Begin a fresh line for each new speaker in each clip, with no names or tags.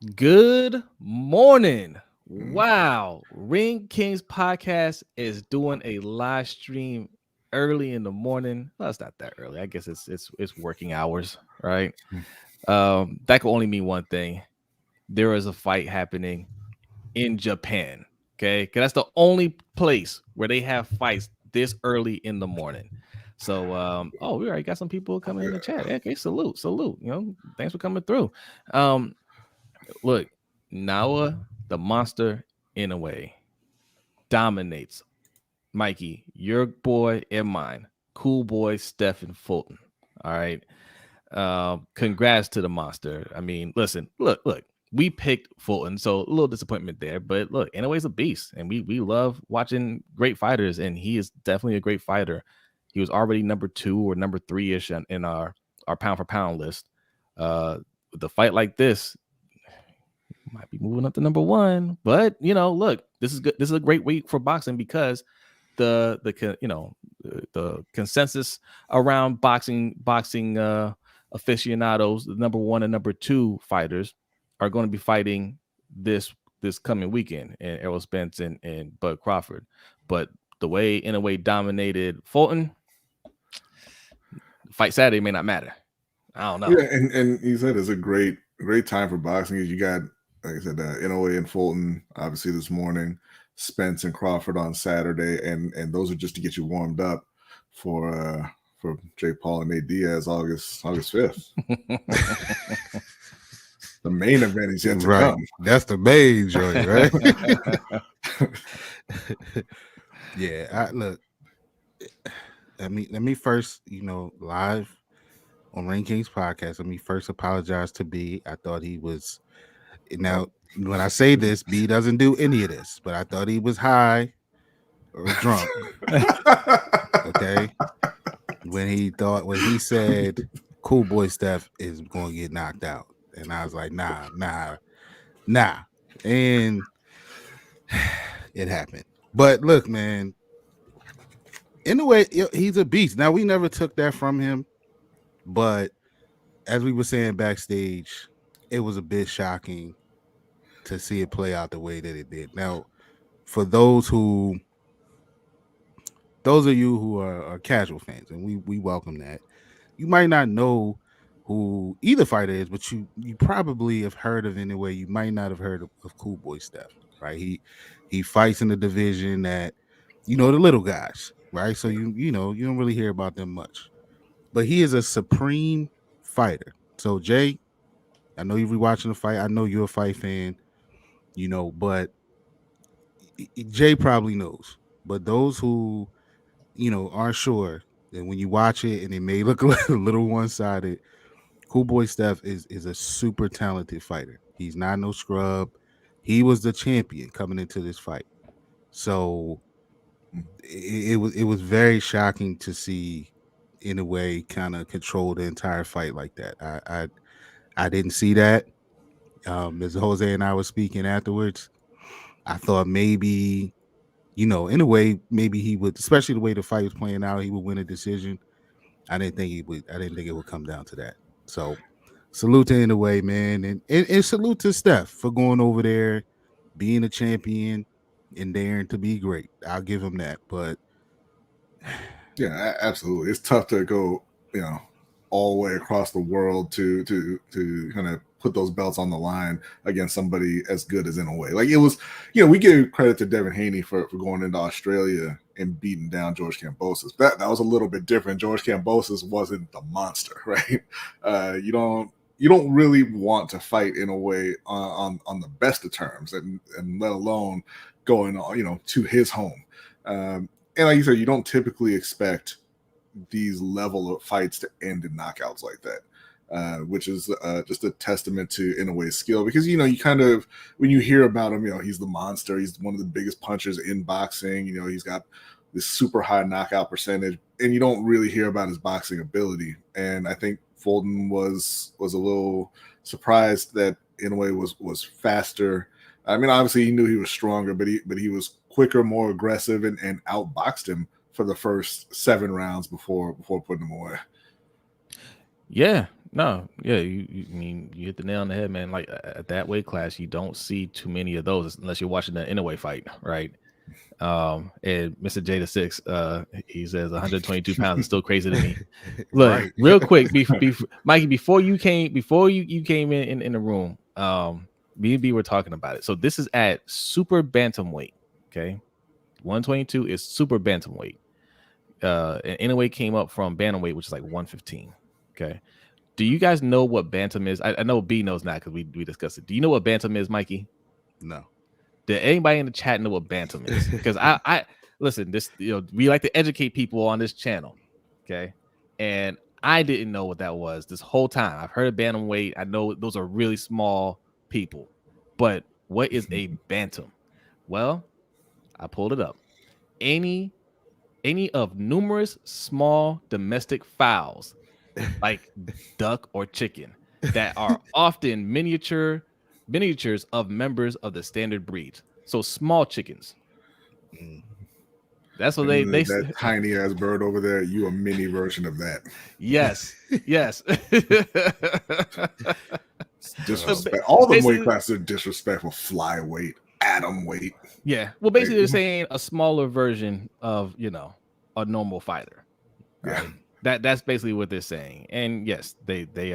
Good morning. Wow. Ring Kings podcast is doing a live stream early in the morning. Well, it's not that early. I guess it's working hours, right? That could only mean one thing. There is a fight happening in Japan. Okay. Because that's the only place where they have fights this early in the morning. So we already got some people coming in the chat. Okay, salute. Thanks for coming through. Look, Naoya, the monster Inoue, dominates Mikey, your boy and mine, cool boy Stephen Fulton. All right. Congrats to the monster. I mean, listen, look. We picked Fulton, so a little disappointment there. But look, Inoue's a beast, and we love watching great fighters, and he is definitely a great fighter. He was already number 2 or number 3-ish in our pound for pound list. With a fight like this, might be moving up to number 1, but look, this is good. This is a great week for boxing because the consensus around boxing aficionados, the number 1 and number 2 fighters are going to be fighting this coming weekend, and Errol Spence and Bud Crawford. But the way Inoue dominated Fulton, fight Saturday may not matter. I don't know.
Yeah, and you said it's a great time for boxing. You got, like I said, Inoue and Fulton obviously this morning, Spence and Crawford on Saturday, and those are just to get you warmed up for Jake Paul and Nate Diaz August 5th. The main event is yet to come.
That's the main joint, right? Yeah, look. Let me first, live on Ring Kings podcast. Let me first apologize to B. I thought he was. Now, when I say this, B doesn't do any of this, but I thought he was high or drunk. Okay. When he said Cool Boy Steph is going to get knocked out, and I was like, nah, and it happened. But look, man, in a way, he's a beast. Now, we never took that from him, but as we were saying backstage, it was a bit shocking to see it play out the way that it did. Now, for those of you who are casual fans, and we welcome that, you might not know who either fighter is, but you probably have heard of Inoue. You might not have heard of Cool Boy Steph, right? He fights in the division that, the little guys, right? So you don't really hear about them much. But he is a supreme fighter. So Jay, I know you've been watching the fight. I know you're a fight fan, but Jay probably knows. But those who, aren't sure, and when you watch it and it may look a little one-sided, Cool Boy Steph is a super talented fighter. He's not no scrub. He was the champion coming into this fight. So it was very shocking to see, Inoue, kind of control the entire fight like that. I didn't see that. As Jose and I were speaking afterwards, I thought maybe, Inoue, maybe he would, especially the way the fight was playing out, he would win a decision. I didn't think it would come down to that. So salute to Inoue, man, and salute to Steph for going over there, being a champion, and daring to be great. I'll give him that. But
yeah, absolutely, it's tough to go, all the way across the world to kind of put those belts on the line against somebody as good as Inoue. Like, it was, we give credit to Devin Haney for going into Australia and beating down George Kambosos. That was a little bit different. George Kambosos wasn't the monster, right? You don't really want to fight Inoue on the best of terms, and let alone going on, to his home. And like you said, you don't typically expect these level of fights to end in knockouts like that, which is just a testament to Inoue's skill. Because you kind of, when you hear about him, he's the monster. He's one of the biggest punchers in boxing. He's got this super high knockout percentage, and you don't really hear about his boxing ability. And I think Fulton was a little surprised that Inoue was faster. I mean, obviously he knew he was stronger, but he was quicker, more aggressive, and outboxed him for the first 7 rounds before putting him away.
Yeah, No, yeah, I mean, you hit the nail on the head, man. Like at that weight class, you don't see too many of those unless you're watching the Inoue fight, right? And Mr. Jada Six, he says 122 pounds is still crazy to me. Look,
Right.
real quick, Mikey, before you came in the room, me and B were talking about it. So this is at super bantamweight. Okay, 122 is super bantamweight. And Inoue came up from bantamweight, which is like 115. Okay. Do you guys know what bantam is? I know B knows not because we discussed it. Do you know what bantam is, Mikey?
No.
Did anybody in the chat know what bantam is? Because I listen, this we like to educate people on this channel. Okay. And I didn't know what that was this whole time. I've heard of bantamweight. I know those are really small people. But what is a bantam? Well, I pulled it up. Any of numerous small domestic fowls like duck or chicken that are often miniatures of members of the standard breed. So small chickens. That's what they
that tiny ass bird over there. You a mini version of that.
Yes.
Disrespect. All the weight classes are disrespectful. Flyweight, atom weight.
Yeah. Well, basically they're saying a smaller version of a normal fighter. Right? Yeah. That's basically what they're saying. And yes, they they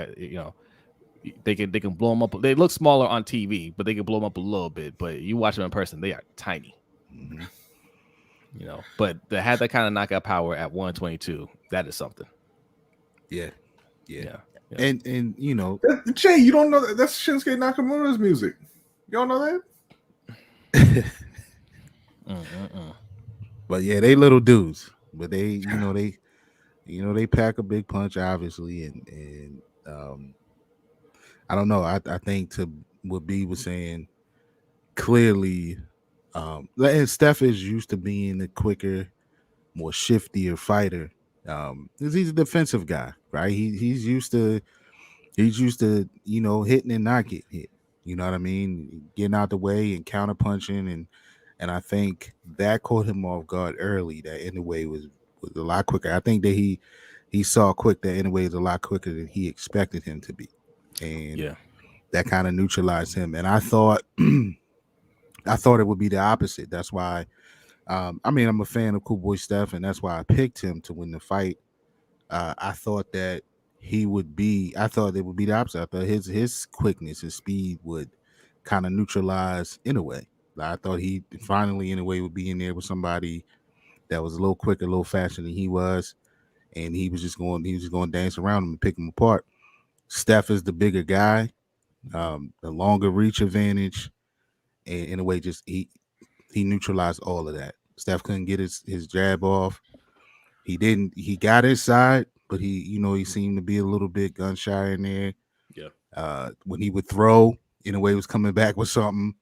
can blow them up. They look smaller on TV, but they can blow them up a little bit. But you watch them in person, they are tiny. Mm-hmm. But to have that kind of knockout power at 122, that is something.
Yeah. And
Jay, you don't know that? That's Shinsuke Nakamura's music. You don't know that?
But yeah, they little dudes. But they they pack a big punch, obviously, and I don't know. I think to what B was saying, clearly, and Steph is used to being a quicker, more shiftier fighter. Because he's a defensive guy, right? He's used to hitting and not getting hit. You know what I mean? Getting out the way and counter punching, and I think that caught him off guard early. That Inoue was a lot quicker. I think that he saw quick that Inoue is a lot quicker than he expected him to be, and that kind of neutralized him. And I thought it would be the opposite. That's why. I mean, I'm a fan of Cool Boy Steph, and that's why I picked him to win the fight. I thought that it would be the opposite. I thought his quickness, his speed would kind of neutralize Inoue. I thought he finally Inoue would be in there with somebody that was a little quicker, a little faster than he was, and he was just going to dance around him and pick him apart. Steph is the bigger guy, the longer reach advantage, and Inoue just he neutralized all of that. Steph couldn't get his jab off. He got his side, but he seemed to be a little bit gun shy in there. Yeah. When he would throw, Inoue was coming back with something,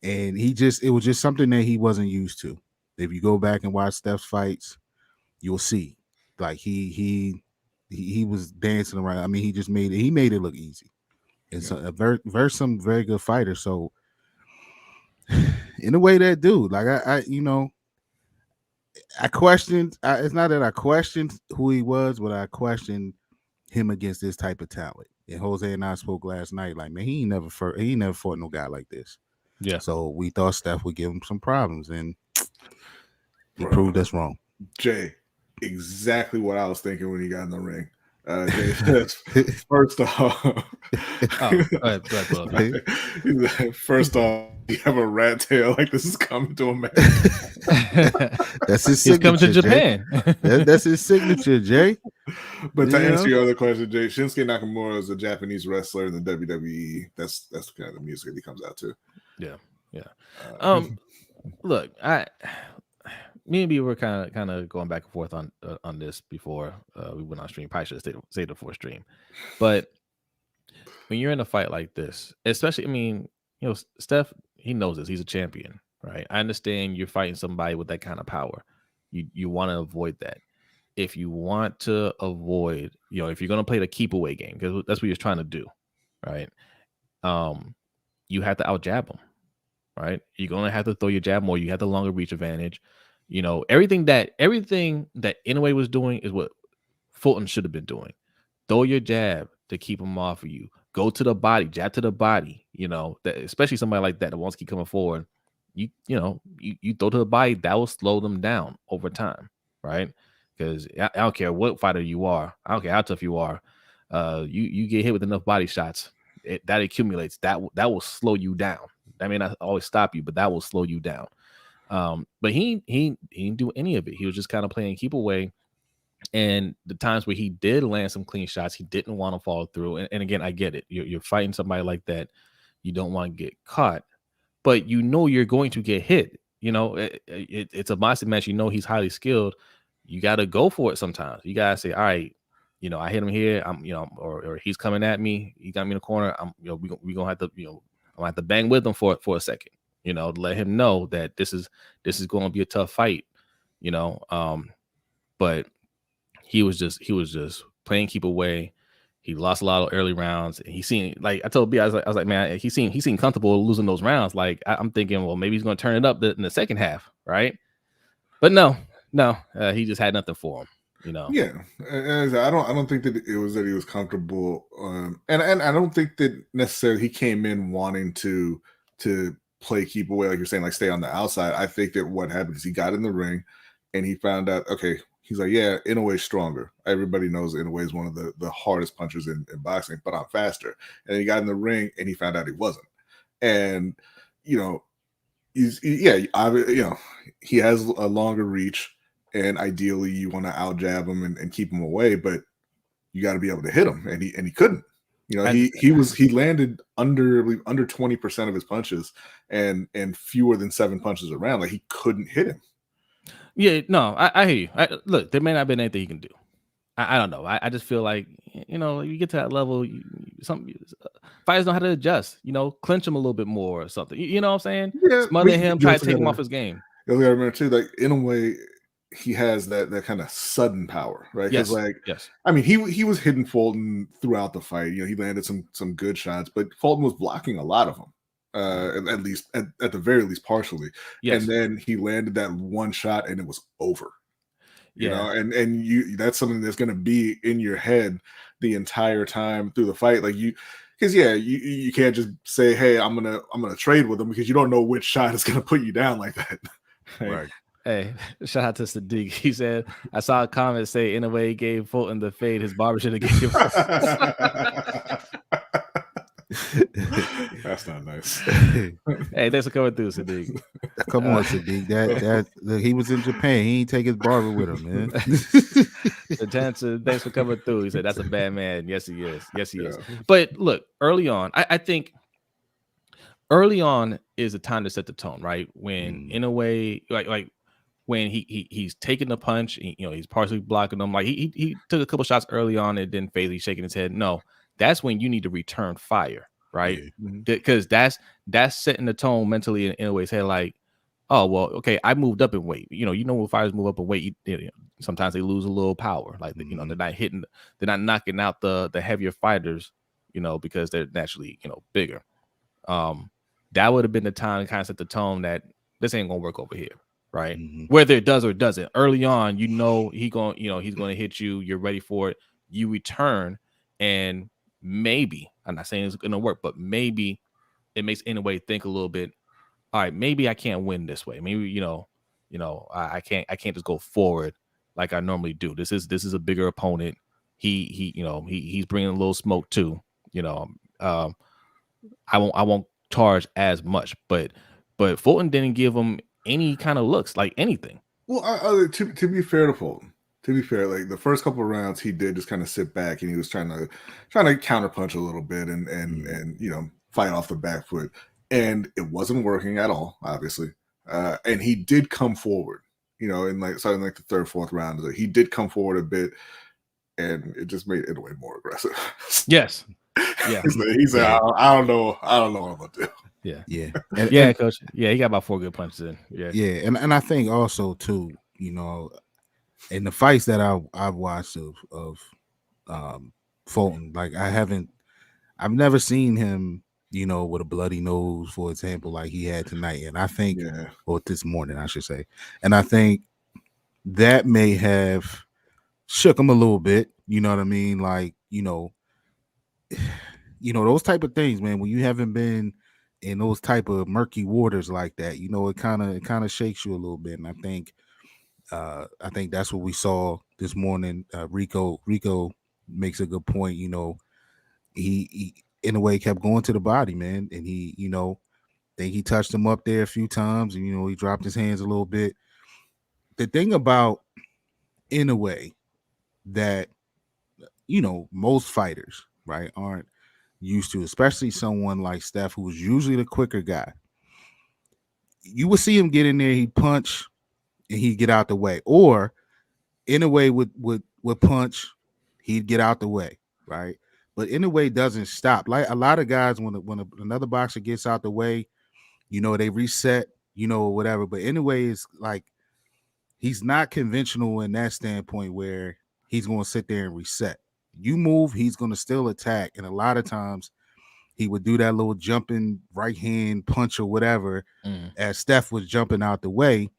and it was just something that he wasn't used to. If you go back and watch Steph's fights, you'll see. Like he was dancing around. I mean, he made it look easy. It's versus some very good fighter. So in a way, that dude, like I questioned. It's not that I questioned who he was, but I questioned him against this type of talent. And Jose and I spoke last night. Like, man, he never fought no guy like this. Yeah. So we thought Steph would give him some problems, and he proved us wrong.
Jay, exactly what I was thinking when he got in the ring. Jay says, first off, first off, you have a rat tail like this is coming to America.
That's his signature.
He's coming to Japan.
That's his signature, Jay.
But to answer your other question, Jay, Shinsuke Nakamura is a Japanese wrestler in the WWE. That's kind of the music that he comes out to.
Yeah. Look, me and B were kind of going back and forth on this before we went on stream. Probably should have stayed before stream. But when you're in a fight like this, especially, I mean, Steph, he knows this. He's a champion, right? I understand you're fighting somebody with that kind of power. You want to avoid that. If you want to avoid, if you're going to play the keep away game, because that's what you're trying to do, right? You have to out jab him, right? You're going to have to throw your jab more. You have the longer reach advantage. Everything that Inoue was doing is what Fulton should have been doing. Throw your jab, to keep him off of you. Go to the body, jab to the body. That, especially somebody like that wants to keep coming forward. You throw to the body, that will slow them down over time, right? Because I don't care what fighter you are, I don't care how tough you are. You get hit with enough body shots, that accumulates. That will slow you down. That may not always stop you, but that will slow you down. But he didn't do any of it. He was just kind of playing keep away. And the times where he did land some clean shots, he didn't want to fall through. And again, I get it. You're fighting somebody like that. You don't want to get caught, but you're going to get hit. It's a boxing match. He's highly skilled. You got to go for it sometimes. You got to say, all right, I hit him here. Or he's coming at me. He got me in the corner. We're going to have to, I'm going to have to bang with him for a second, to let him know that this is going to be a tough fight, but he was just playing keep away. He lost a lot of early rounds. He seemed like, I told B, I was like, man, he seemed comfortable losing those rounds. Like I'm thinking, well, maybe he's going to turn it up in the second half, right? But no, he just had nothing for him.
Yeah, and I don't think that it was that he was comfortable, and I don't think that necessarily he came in wanting to play keep away, like you're saying, like stay on the outside. I think that what happened is he got in the ring and he found out, okay, he's like, yeah, Inoue's stronger. Everybody knows Inoue is one of the hardest punchers in boxing, but I'm faster. And he got in the ring and he found out he wasn't. And he has a longer reach. And ideally, you want to out jab him and keep him away, but you got to be able to hit him, and he couldn't. He landed under 20% of his punches, and fewer than 7 punches around. Like he couldn't hit him.
Yeah, no, I hear you. Look, there may not have been anything he can do. I don't know. I just feel like you get to that level, some fighters know how to adjust. Clinch him a little bit more or something. You know what I'm saying?
Yeah,
smother him, try to take him off his game.
You gotta remember too, like in a way, he has that kind of sudden power, right?
Yes.
Yes. I mean, he was hitting Fulton throughout the fight. He landed some good shots, but Fulton was blocking a lot of them, at least at the very least partially. Yes. And then he landed that one shot, and it was over. And that's something that's going to be in your head the entire time through the fight, like because you can't just say, hey, I'm gonna trade with him, because you don't know which shot is gonna put you down like that.
Right.
Hey, shout out to Sadiq. He said, I saw a comment say, in a way, he gave Fulton the fade his barber should have gave him.
That's not nice.
Hey, thanks for coming through, Sadiq.
Come on, Sadiq. That he was in Japan. He ain't take his barber with him, man.
Thanks for coming through. He said, that's a bad man. Yes, he is. Yes, he is. But look, early on, I think early on is a time to set the tone, right? When in a way, like when he's taking the punch, he's partially blocking them. Like he took a couple shots early on, and then Fairley shaking his head. No, that's when you need to return fire, right? Because that's setting the tone mentally in Inoue's head. Like, oh well, okay, I moved up in weight. When fighters move up in weight, sometimes they lose a little power. Like they're not knocking out the heavier fighters, because they're naturally bigger. That would have been the time to kind of set the tone that this ain't gonna work over here. Right. Whether it does or doesn't, early on, he's going to hit you. You're ready for it. You return, and maybe, I'm not saying it's going to work, but maybe it makes Inoue think a little bit. All right, maybe I can't win this way. Maybe I can't just go forward like I normally do. This is a bigger opponent. He's bringing a little smoke too. I won't charge as much, but Fulton didn't give him any kind of looks, like anything.
Well, to be fair to Fulton, like the first couple of rounds, he did just kind of sit back, and he was trying to counterpunch a little bit and fight off the back foot, and it wasn't working at all, obviously. And he did come forward, in starting like the third, fourth round, he did come forward a bit, and it just made Inoue more aggressive.
Yes. Yeah.
He said, I don't know what I'm gonna do.
Yeah. And, coach. Yeah, he got about 4 good punches in.
Yeah. And I think also too, in the fights that I've watched of Fulton, like I've never seen him, with a bloody nose, for example, like he had tonight. And I think, or this morning, I should say. And I think that may have shook him a little bit. You know what I mean? Like, those type of things, man. When you haven't been in those type of murky waters like that, it kind of shakes you a little bit. And I think that's what we saw this morning. Rico makes a good point. He in a way kept going to the body, man, and he think he touched him up there a few times, and he dropped his hands a little bit. The thing about Inoue that most fighters, right, aren't used to, especially someone like Steph, who was usually the quicker guy. You would see him get in there, he'd punch, and he'd get out the way, or Inoue would punch, he'd get out the way, right? But Inoue doesn't stop. Like a lot of guys, when another boxer gets out the way, they reset, whatever. But Inoue is like, he's not conventional in that standpoint where he's going to sit there and reset. You move, he's going to still attack. And a lot of times he would do that little jumping right hand punch or whatever as Steph was jumping out the way.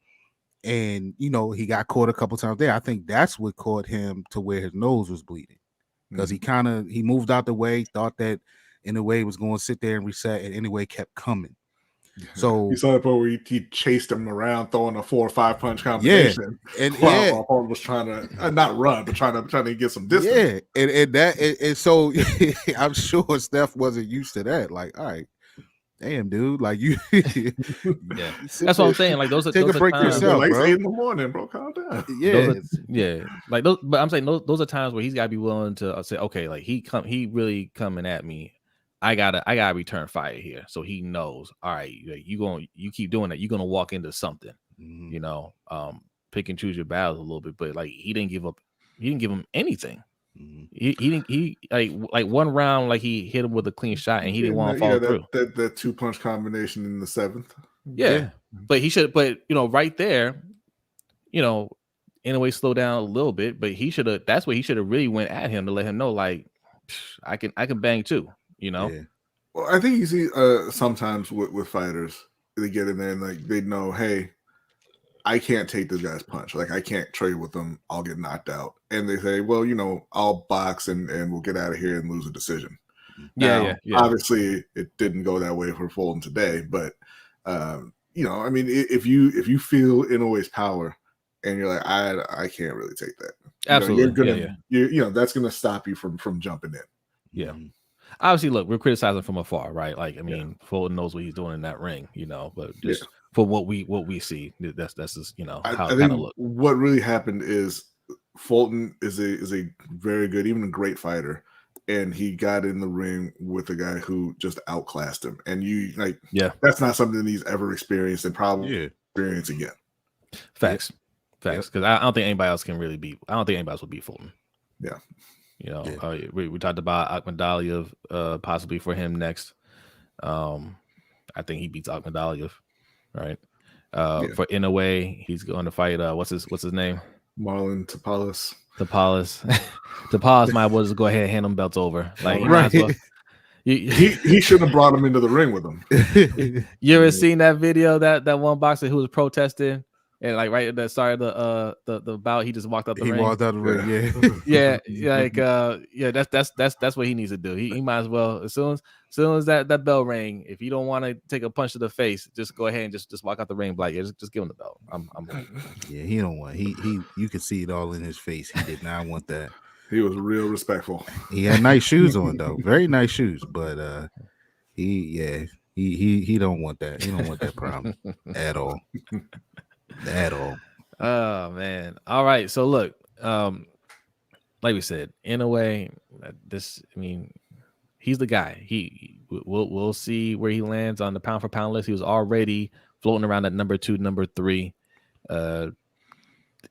And, he got caught a couple times there. I think that's what caught him to where his nose was bleeding. Because he moved out the way, thought that Inoue was going to sit there and reset, and Inoue kept coming. So
you saw that part where he chased him around, throwing a 4 or 5 punch combination.
And
while Paul was trying to not run, but trying to get some distance.
And so I'm sure Steph wasn't used to that. Like, all right, damn, dude, like you.
Yeah, that's what I'm saying. Like those are
take
those
a break
are times,
yourself,
like
bro.
8 in the morning, bro. Calm down.
Yeah,
like those. But I'm saying those are times where he's got to be willing to say, okay, like he really coming at me. I gotta return fire here, so he knows. All right, you keep doing that, you're gonna walk into something. Pick and choose your battles a little bit, but like he didn't give up. He didn't give him anything. He didn't. He like one round, like he hit him with a clean shot, and he didn't want to follow through.
That 2 punch combination in the 7th.
Yeah, but he should. But right there, in a way, slow down a little bit. But he should have. That's what he should have really went at him to let him know, like, I can bang too.
Well, I think you see sometimes with fighters, they get in there and like they know, hey, I can't take this guy's punch. Like I can't trade with him. I'll get knocked out. And they say, well, I'll box and we'll get out of here and lose a decision. Yeah. Obviously, it didn't go that way for Fulton today, but I mean, if you feel Inoue's power and you're like, I can't really take that.
Absolutely,
that's gonna stop you from jumping in.
Yeah. Obviously, look, we're criticizing from afar, right? Like, I mean, Fulton knows what he's doing in that ring, but just for what we see, that's just how it kind of looks.
What really happened is Fulton is a very good, even a great fighter, and he got in the ring with a guy who just outclassed him, and that's not something he's ever experienced and probably experience again.
Facts, because I don't think anybody else can really beat. I don't think anybody else will beat Fulton.
Yeah.
We talked about Akhmadaliev possibly for him next. I think he beats Akhmadaliev, right? For Inoue, he's going to fight what's his name?
Marlon Tapales.
Tapales might well just go ahead and hand him belts over. Like
he should have brought him into the ring with him.
You ever seen that video that one boxer who was protesting? And like right at the start of the bout, he just walked out the ring.
He walked out the ring,
that's what he needs to do. He might as well as soon as that bell rang. If you don't want to take a punch to the face, just go ahead and just walk out the ring. Like just give him the belt. I'm
he don't want. He you could see it all in his face. He did not want that.
He was real respectful.
He had nice shoes on though, very nice shoes. But he don't want that. He don't want that problem at all. At all.
Oh man. All right. So look, like we said, in a way, he's the guy. We'll see where he lands on the pound for pound list. He was already floating around at number 2, number 3.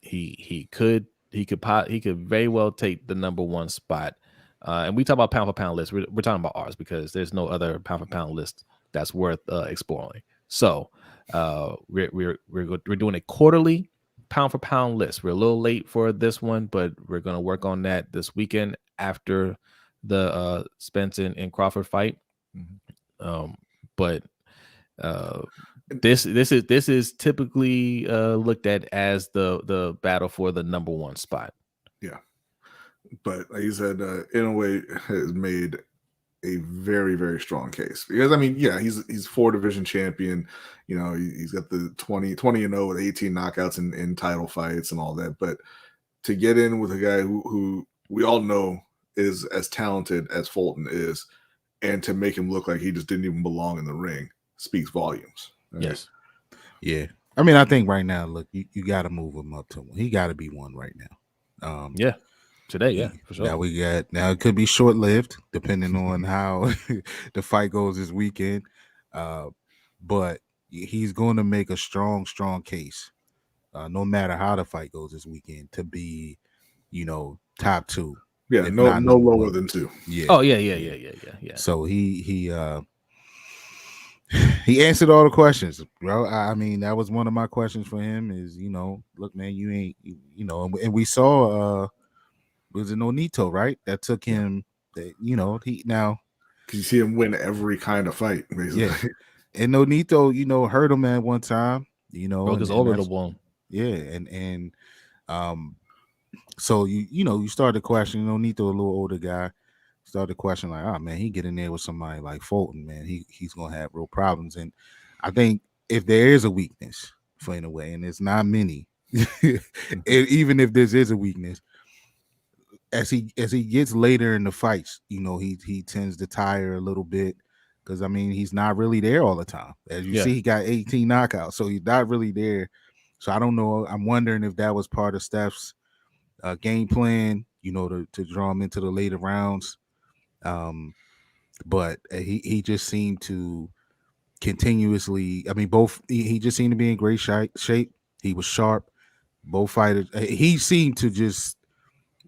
He could very well take the number 1 spot. And we talk about pound for pound list. We're talking about ours because there's no other pound for pound list that's worth exploring. So we're doing a quarterly pound for pound list. We're a little late for this one, but we're going to work on that this weekend after the Spence and Crawford fight. But this is typically looked at as the battle for the number 1 spot.
Yeah, but like you said, Inoue has made a very, very strong case because I mean, yeah, he's 4-division champion. You know, he's got the 20-0 with 18 knockouts in title fights and all that. But to get in with a guy who we all know is as talented as Fulton is, and to make him look like he just didn't even belong in the ring speaks volumes.
Right? Yes.
Yeah. I mean, I think right now, look, you got to move him up to one. He got to be one right now.
Yeah. Today, yeah, for sure.
Now it could be short lived depending on how the fight goes this weekend. But he's going to make a strong case, no matter how the fight goes this weekend, to be, top 2.
Yeah, no lower than 2.
Yeah.
Oh yeah.
So he answered all the questions, bro. I mean, that was one of my questions for him. Is look, man, you ain't, and we saw. Was it Nonito, right? That took him, he now.
You see him win every kind of fight, basically.
Yeah. And Nonito, hurt him at one time,
broke his orbital bone.
Yeah, and so you started to question Nonito, a little older guy, started to question like, oh man, he get in there with somebody like Fulton, man, he's gonna have real problems. And I think if there is a weakness for Inoue, and it's not many, even if this is a weakness. As he gets later in the fights, he tends to tire a little bit because I mean he's not really there all the time. As you see, he got 18 knockouts, so he's not really there. So I don't know. I'm wondering if that was part of Steph's game plan, to draw him into the later rounds. But he just seemed to continuously. I mean, both he just seemed to be in great shape. He was sharp. Both fighters. He seemed to just.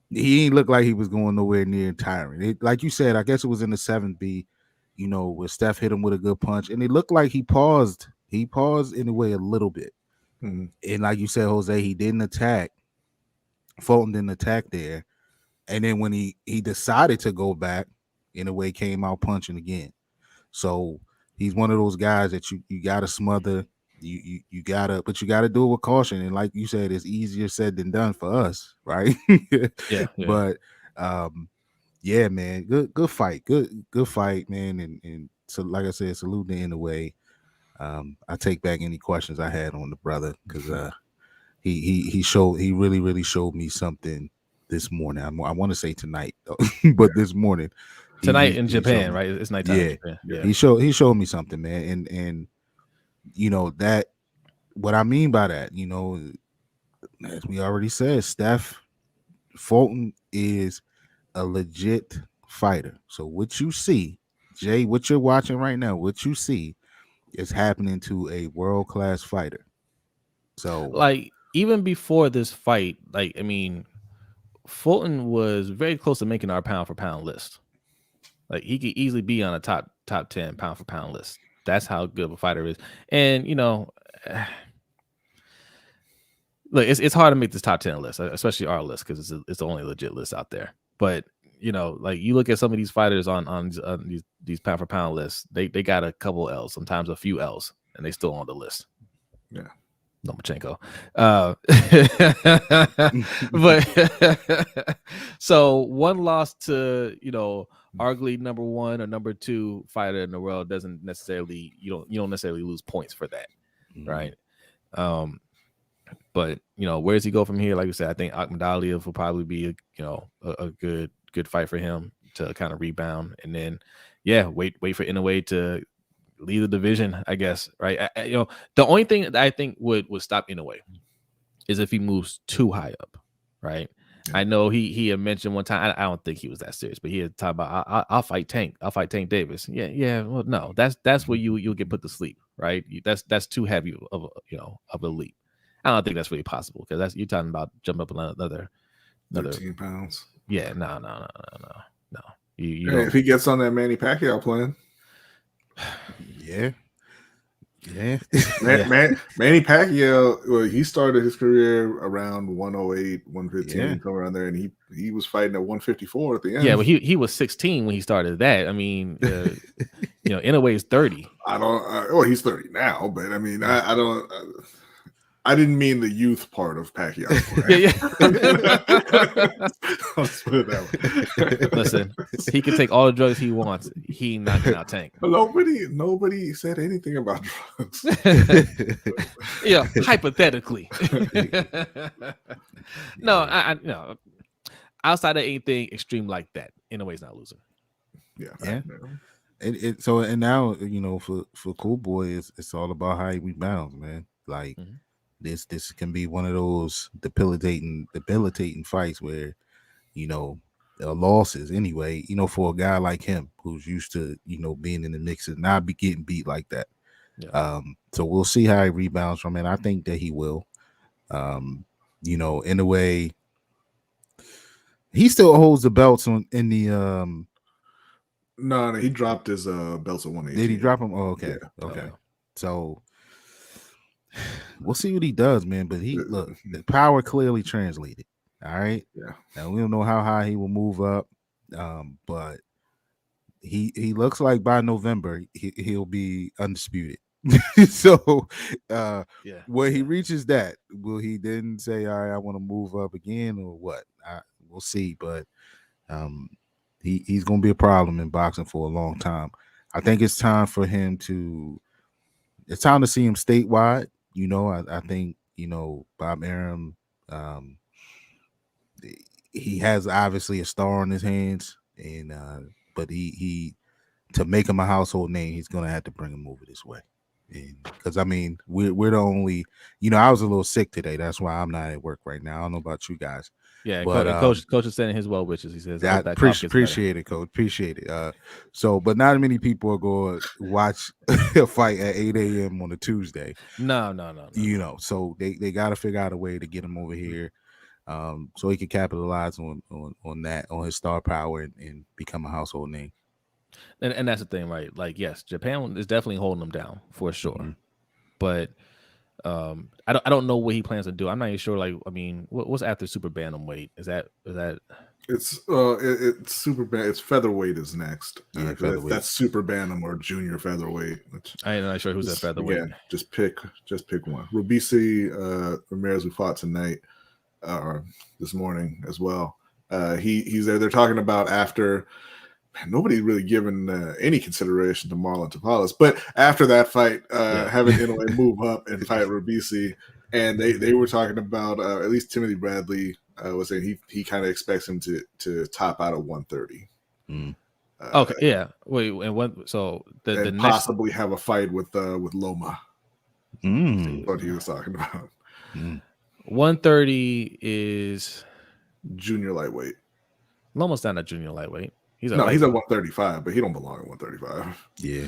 He ain't look like he was going nowhere near tiring. Like you said, I guess it was in the 7th B, where Steph hit him with a good punch, and it looked like he paused. He paused in a way a little bit, and like you said, Jose, he didn't attack. Fulton didn't attack there, and then when he decided to go back, Inoue came out punching again. So he's one of those guys that you gotta smother. You gotta do it with caution, and like you said, it's easier said than done for us, right?
Yeah.
But yeah, man, good fight, good fight, man, and so like I said, salute to Inoue. I take back any questions I had on the brother because he really showed me something this morning. I want to say tonight, but this morning,
tonight in Japan, right? It's nighttime.
Yeah,
in Japan. Yeah.
He showed me something, man, and. That what I mean by that, as we already said, Steph Fulton is a legit fighter. So what you see, Jay, what you're watching right now, what you see is happening to a world-class fighter. So
like even before this fight, like I mean, Fulton was very close to making our pound for pound list. Like he could easily be on a top 10 pound for pound list. That's how good of a fighter is. And look, it's hard to make this top 10 list, especially our list, because it's the only legit list out there. But like you look at some of these fighters on these pound for pound lists, they got a couple L's, sometimes a few L's, and they still on the list.
Yeah.
Lomachenko. But so one loss to arguably number 1 or number 2 fighter in the world doesn't necessarily you don't necessarily lose points for that, right? But where does he go from here? Like I said, I think Akhmadaliev will probably be a good fight for him to kind of rebound, and then wait for Inoue to lead the division, I guess, right? The only thing that I think would stop Inoue is if he moves too high up, right? I know he had mentioned one time. I don't think he was that serious, but he had talked about I'll fight Tank. I'll fight Tank Davis. Yeah. Well, no, that's where you'll get put to sleep, right? That's too heavy of a leap. I don't think that's really possible because you're talking about jumping up another
13 pounds.
Yeah, no.
If he gets on that Manny Pacquiao plan.
Yeah.
Manny Pacquiao, he started his career around 108, 115, somewhere around there, and he was fighting at 154 at the end.
Yeah, well, he was 16 when he started that. I mean, Inoue is 30.
Well, he's 30 now, but I mean, I I didn't mean the youth part of Pacquiao. I'll just put it that
way. Listen, he can take all the drugs he wants. He knocking out Tank.
Nobody said anything about drugs.
Yeah, hypothetically. No, I outside of anything extreme like that, Inoue's not losing.
Yeah.
And now for Cool Boy, it's all about how he rebounds, man. Like this can be one of those debilitating fights where losses anyway. For a guy like him who's used to being in the mix and not be getting beat like that. Yeah. So we'll see how he rebounds from it. I think that he will. In a way, he still holds the belts in the.
No, he dropped his belts at 118.
Did he drop them? Oh, okay. Yeah. Okay. So we'll see what he does, man. But the power clearly translated. All right.
Yeah.
Now we don't know how high he will move up. But he looks like by November he'll be undisputed. So when he reaches that, will he then say, all right, I want to move up again or what? We'll see. But he's going to be a problem in boxing for a long time. I think it's time for him to see him statewide. I think, Bob Arum, he has obviously a star on his hands, and but he to make him a household name, he's going to have to bring him over this way. Because we're the only, I was a little sick today. That's why I'm not at work right now. I don't know about you guys.
Yeah, but coach is sending his well wishes. He says,
I appreciate it, Coach. Appreciate it. But not many people are going to watch a fight at 8 a.m. on a Tuesday.
No.
So they got to figure out a way to get him over here, so he can capitalize on that, on his star power and become a household name.
And that's the thing, right? Like, yes, Japan is definitely holding him down for sure, but I don't know what he plans to do. I'm not even sure. Like, what's after super bantamweight? Is that?
It's super bad. It's featherweight is next.
Featherweight.
That's super bantam or junior featherweight.
I'm not sure who's at featherweight.
Yeah, just pick one. Rubisi Ramirez, who fought tonight, this morning as well. He's there. They're talking about after. Nobody's really given any consideration to Marlon Tapales, but after that fight, having Inoue move up and fight Rubisi, and they were talking about at least Timothy Bradley was saying he kind of expects him to top out at 130.
Okay, yeah. Wait, and what? So the next...
possibly have a fight with Loma. What he was talking about.
130 is
junior lightweight.
Loma's not a junior lightweight. He's at
135, but he don't belong at 135.
Yeah,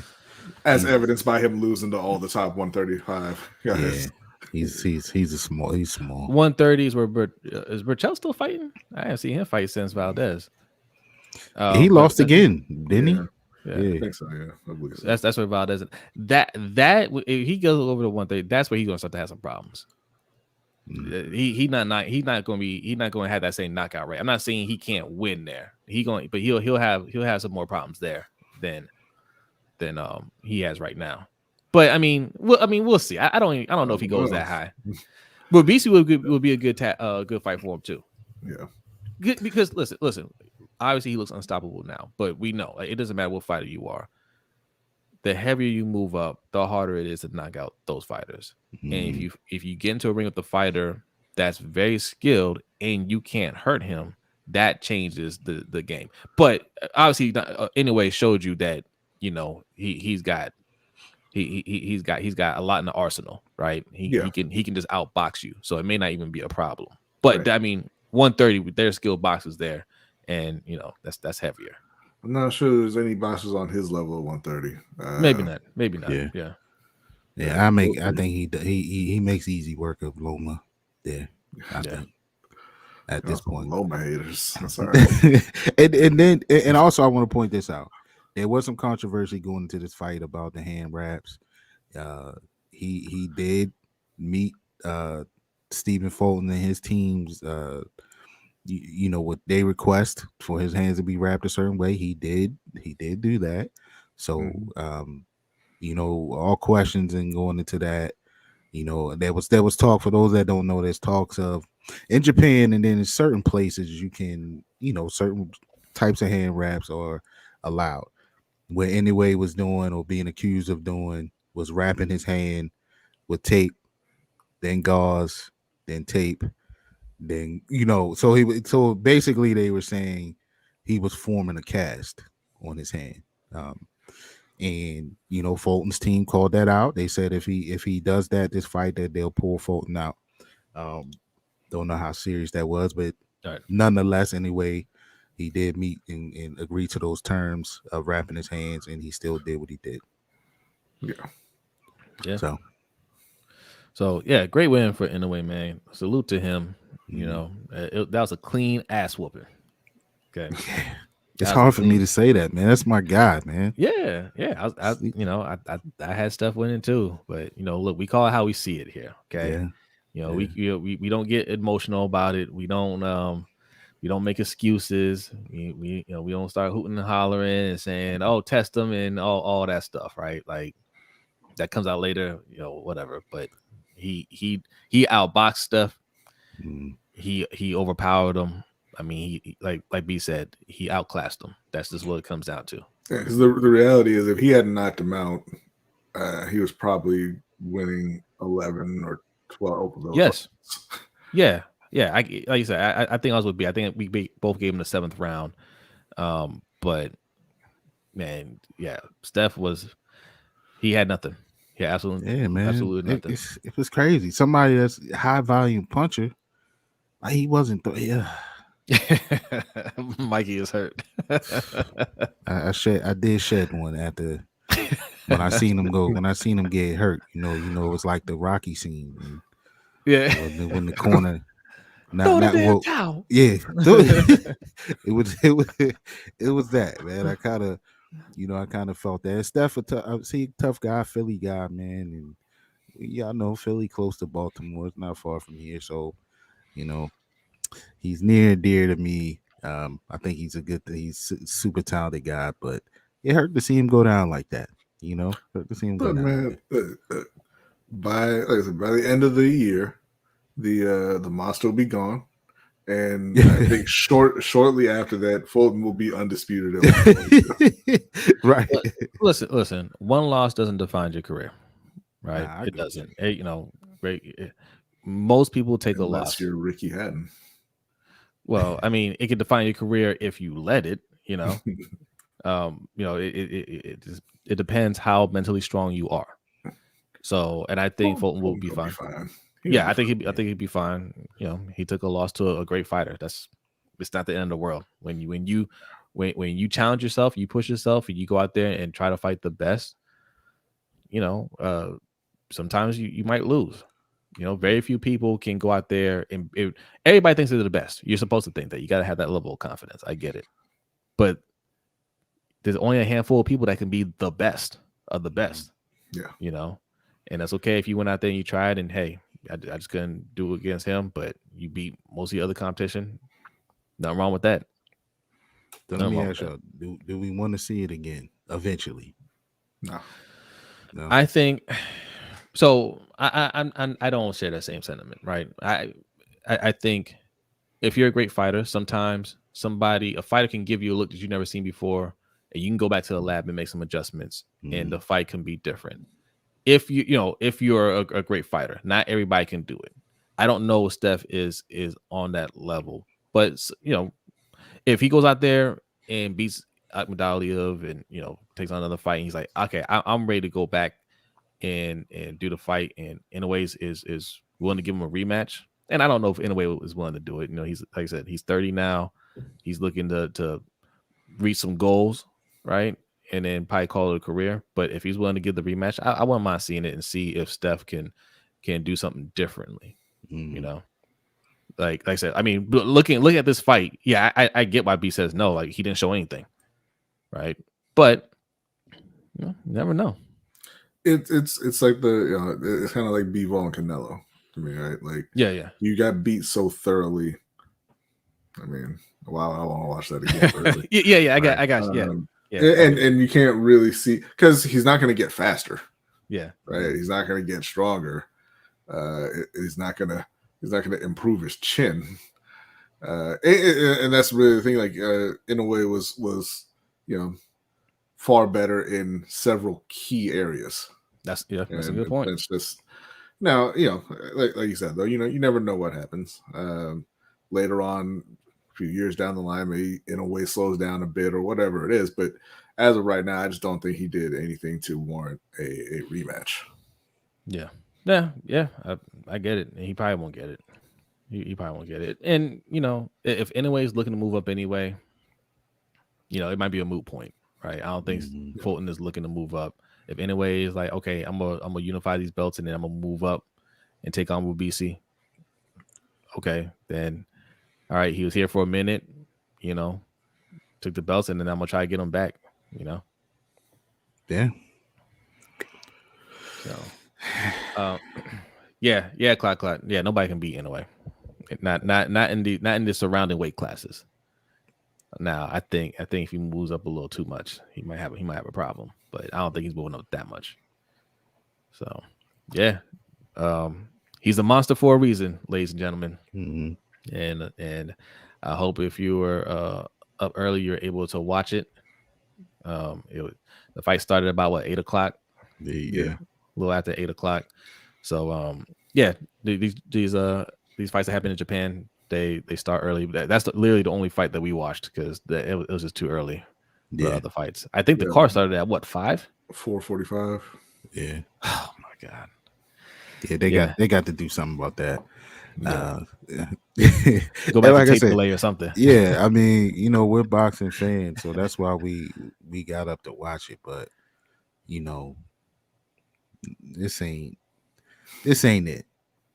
as evidenced by him losing to all the top 135 guys.
Yeah, he's small.
130 is where is Burchell still fighting? I haven't seen him fight since Valdez.
He lost again, didn't he?
Yeah, I think so. Yeah, I believe so.
That's where Valdez. That if he goes over to 130, that's where he's going to start to have some problems. He's not going to have that same knockout rate. I'm not saying he can't win there. He'll have some more problems there than he has right now. But we'll see. I don't know if he goes that high. But BC would be a good fight for him too.
Yeah.
Good, because listen. Obviously, he looks unstoppable now, but we know it doesn't matter what fighter you are. The heavier you move up, the harder it is to knock out those fighters. And if you get into a ring with the fighter that's very skilled and you can't hurt him, that changes the game. But obviously, Inoue showed you that he's got a lot in the arsenal, right? He can just outbox you, so it may not even be a problem. But right. 130, there's skilled boxers there, and that's heavier.
I'm not sure there's any boxers on his level at 130.
Maybe not. Yeah.
I think he makes easy work of Loma there. I think at this point,
Loma haters. I'm sorry.
and also I want to point this out. There was some controversy going into this fight about the hand wraps. He did meet Stephen Fulton and his team's what they request for his hands to be wrapped a certain way. He did do that. So all questions and going into that, You know, there was talk, for those that don't know, there's talks of in Japan, and then in certain places you can, you know, certain types of hand wraps are allowed. What Inoue was doing or being accused of doing was wrapping his hand with tape, then gauze, then tape, then, you know, so basically they were saying he was forming a cast on his hand. And you know, Fulton's team called that out. They said if he does that this fight, that they'll pull Fulton out. Don't know how serious that was, but nonetheless, anyway, he did meet and agree to those terms of wrapping his hands, and he still did what he did.
Yeah. So yeah, great win for Inoue, man. Salute to him. You know, that was a clean ass whooping. Okay.
It's hard for me to say that, man. That's my guy, man.
Yeah. I had stuff winning too, but you know, look, we call it how we see it here. Okay.
Yeah.
You know, we don't get emotional about it. We don't make excuses. We don't start hooting and hollering and saying, "Oh, test them," and all that stuff, right? Like that comes out later, you know, whatever. But he outboxed stuff. He overpowered him. I mean, he like B said, he outclassed him. That's just what it comes down to.
Yeah, because the reality is, if he hadn't knocked him out, he was probably winning 11 or 12 of those.
Yes. Yeah. Like you said, I think I was with B. I think we both gave him the 7th round. But man, yeah, Steph he had nothing. Yeah, absolutely.
Yeah, man.
Absolutely nothing.
It was crazy. Somebody that's high volume puncher, he wasn't.
Mikey is hurt.
I did shed one after when I seen him go. When I seen him get hurt, you know, it was like the Rocky scene.
Yeah,
when the corner.
Towel.
Yeah, it was that, man. I kind of felt that. Steph, tough guy, Philly guy, man, and y'all know Philly close to Baltimore. It's not far from here, so you know he's near and dear to me. I think he's he's a super talented guy, but it hurt to see him go down like that. You know, hurt to see him go down.
Man, by the end of the year, the monster will be gone, and I think shortly after that, Fulton will be undisputed.
Right.
Listen. One loss doesn't define your career, right?
Nah,
it doesn't. You know, most people take a loss.
Unless you're Ricky Hatton.
Well, I mean, it can define your career if you let it. You know, it depends how mentally strong you are. So, and I think Fulton will be fine. Yeah, I think he'd be fine. You know, he took a loss to a great fighter. It's not the end of the world. When you challenge yourself, you push yourself, and you go out there and try to fight the best. You know, sometimes you might lose. You know, very few people can go out there and everybody thinks they're the best. You're supposed to think that. You got to have that level of confidence. I get it, but there's only a handful of people that can be the best of the best.
Yeah,
you know, and that's okay if you went out there and you tried and hey, I just couldn't do it against him, but you beat most of the other competition. Nothing wrong with that.
Let me ask you, do we want to see it again eventually?
No.
I think so. I don't share that same sentiment, right? I think if you're a great fighter, sometimes a fighter can give you a look that you've never seen before, and you can go back to the lab and make some adjustments, and the fight can be different. If you're a great fighter, not everybody can do it. I don't know if Steph is on that level, but you know, if he goes out there and beats Akhmadaliev and you know takes on another fight, and he's like, okay, I'm ready to go back and do the fight, and Inoue is willing to give him a rematch. And I don't know if Inoue is willing to do it. You know, he's like I said, he's 30 now. He's looking to reach some goals, right? And then probably call it a career. But if he's willing to give the rematch, I wouldn't mind seeing it and see if Steph can do something differently. You know, like I said, I mean, looking at this fight, yeah, I get why B says no. Like he didn't show anything, right? But you never know.
It's like it's kind of like Bivol and Canelo to me, right? Like
yeah,
you got beat so thoroughly. I mean, wow, I want to watch that again.
yeah, I got you. Yeah,
and you can't really see because he's not going to get faster.
Yeah,
right. He's not going to get stronger. He's not gonna improve his chin. And that's really the thing. Like Inoue was far better in several key areas.
That's a good point.
That's just now, like you said though, you never know what happens. Later on, a few years down the line, maybe Inoue slows down a bit or whatever it is. But as of right now, I just don't think he did anything to warrant a rematch.
Yeah. I get it. He probably won't get it. He probably won't get it. And if Inoue is looking to move up anyway, it might be a moot point, right? I don't think Fulton is looking to move up. If Inoue is like, okay, I'm gonna unify these belts and then I'm gonna move up and take on Mubisi. Okay, then all right, he was here for a minute, took the belts, and then I'm gonna try to get him back.
Yeah.
So, yeah, clock. Yeah, nobody can beat Inoue. Not in the surrounding weight classes. Now, I think if he moves up a little too much, he might have a problem. But I don't think he's moving up that much. So, yeah, he's a monster for a reason, ladies and gentlemen. And I hope if you were up early, you're able to watch it. The fight started about 8 o'clock.
Yeah,
a little after 8 o'clock. So these fights that happen in Japan, they start early. That's literally the only fight that we watched because it was just too early for other fights. I think the card started at 5?
4:45.
Yeah.
Oh my god.
Yeah, they got to do something about that.
Go back to tape delay or something.
Yeah, I mean, we're boxing fans, so that's why we got up to watch it. But this ain't it.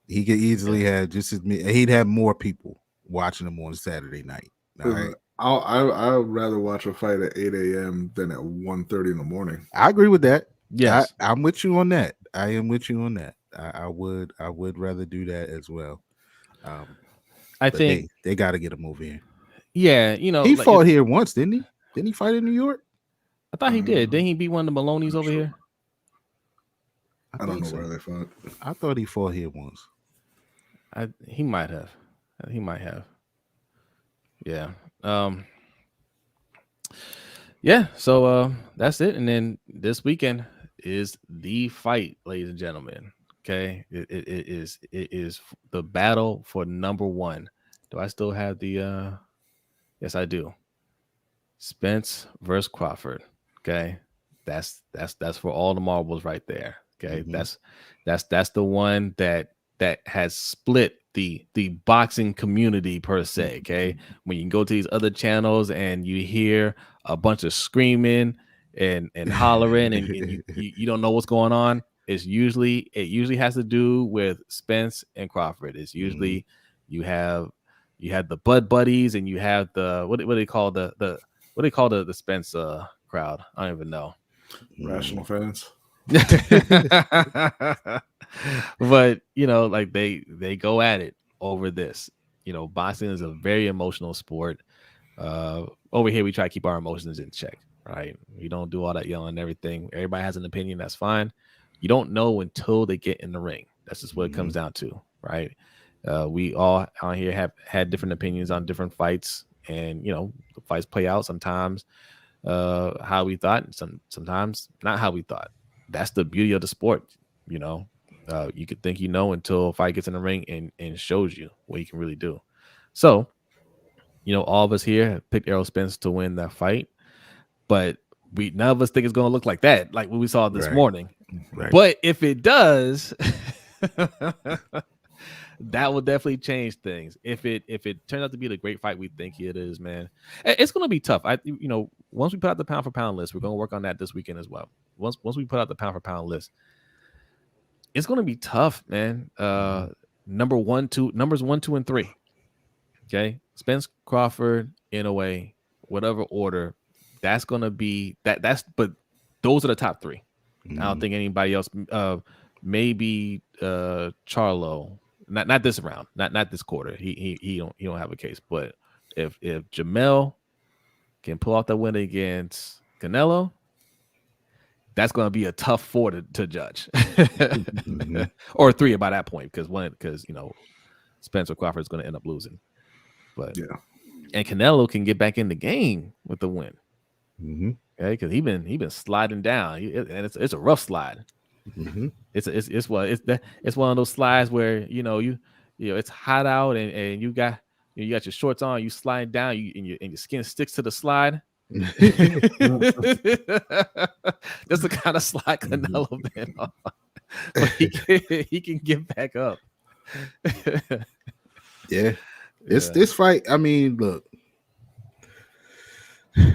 He could easily have just as many. He'd have more people watching him on Saturday night. All right.
I'd rather watch a fight at 8 a.m. than at 1:30 in the morning.
I agree with that.
Yes,
I'm with you on that. I am with you on that. I would rather do that as well.
I think
they got to get him over here.
Yeah,
he fought here once, didn't he? Didn't he fight in New York?
I thought he did. Didn't he beat one of the Maloney's over here?
I don't know where they fought.
I thought he fought here once.
He might have. Yeah. Yeah. So that's it. And then this weekend is the fight, ladies and gentlemen. Okay, it is the battle for number one. Do I still have the? Yes, I do. Spence versus Crawford. Okay, that's for all the marbles right there. Okay, that's the one that has split the boxing community per se. Okay, when you can go to these other channels and you hear a bunch of screaming and hollering and you don't know what's going on, it usually has to do with Spence and Crawford. It's usually you have the Bud Buddies and you have the what do they call the Spence crowd? I don't even know.
Rational fans.
But like they go at it over this. Boxing is a very emotional sport. Over here we try to keep our emotions in check, right? We don't do all that yelling and everything. Everybody has an opinion, that's fine. You don't know until they get in the ring. That's just what it comes down to, right? We all out here have had different opinions on different fights, and the fights play out sometimes how we thought, sometimes not how we thought. That's the beauty of the sport. You could think until a fight gets in the ring and shows you what you can really do. So, all of us here have picked Errol Spence to win that fight, but none of us think it's going to look like that, like what we saw this morning. Right. But if it does, that will definitely change things. If it turns out to be the great fight we think it is, man, it's going to be tough. Once we put out the pound for pound list, we're going to work on that this weekend as well. Once we put out the pound for pound list, it's going to be tough, man. Numbers 1, 2, and 3. Okay, Spence, Crawford, Inoue, whatever order. That's going to be that. But those are the top 3. I don't think anybody else. Maybe Charlo. Not this round. Not this quarter. He don't have a case. But if Jamel can pull off that win against Canelo, that's going to be a tough 4 to judge,
Mm-hmm.
or 3 by that point, because Spencer Crawford is going to end up losing. But
Yeah.
And Canelo can get back in the game with the win.
Mm-hmm.
Okay, because he been sliding down, and it's a rough slide.
Mm-hmm.
It's one of those slides where it's hot out, and you got your shorts on, you slide down, and your skin sticks to the slide. That's the kind of slide Canelo been on, but he can get back up.
Yeah. This fight. I mean, look,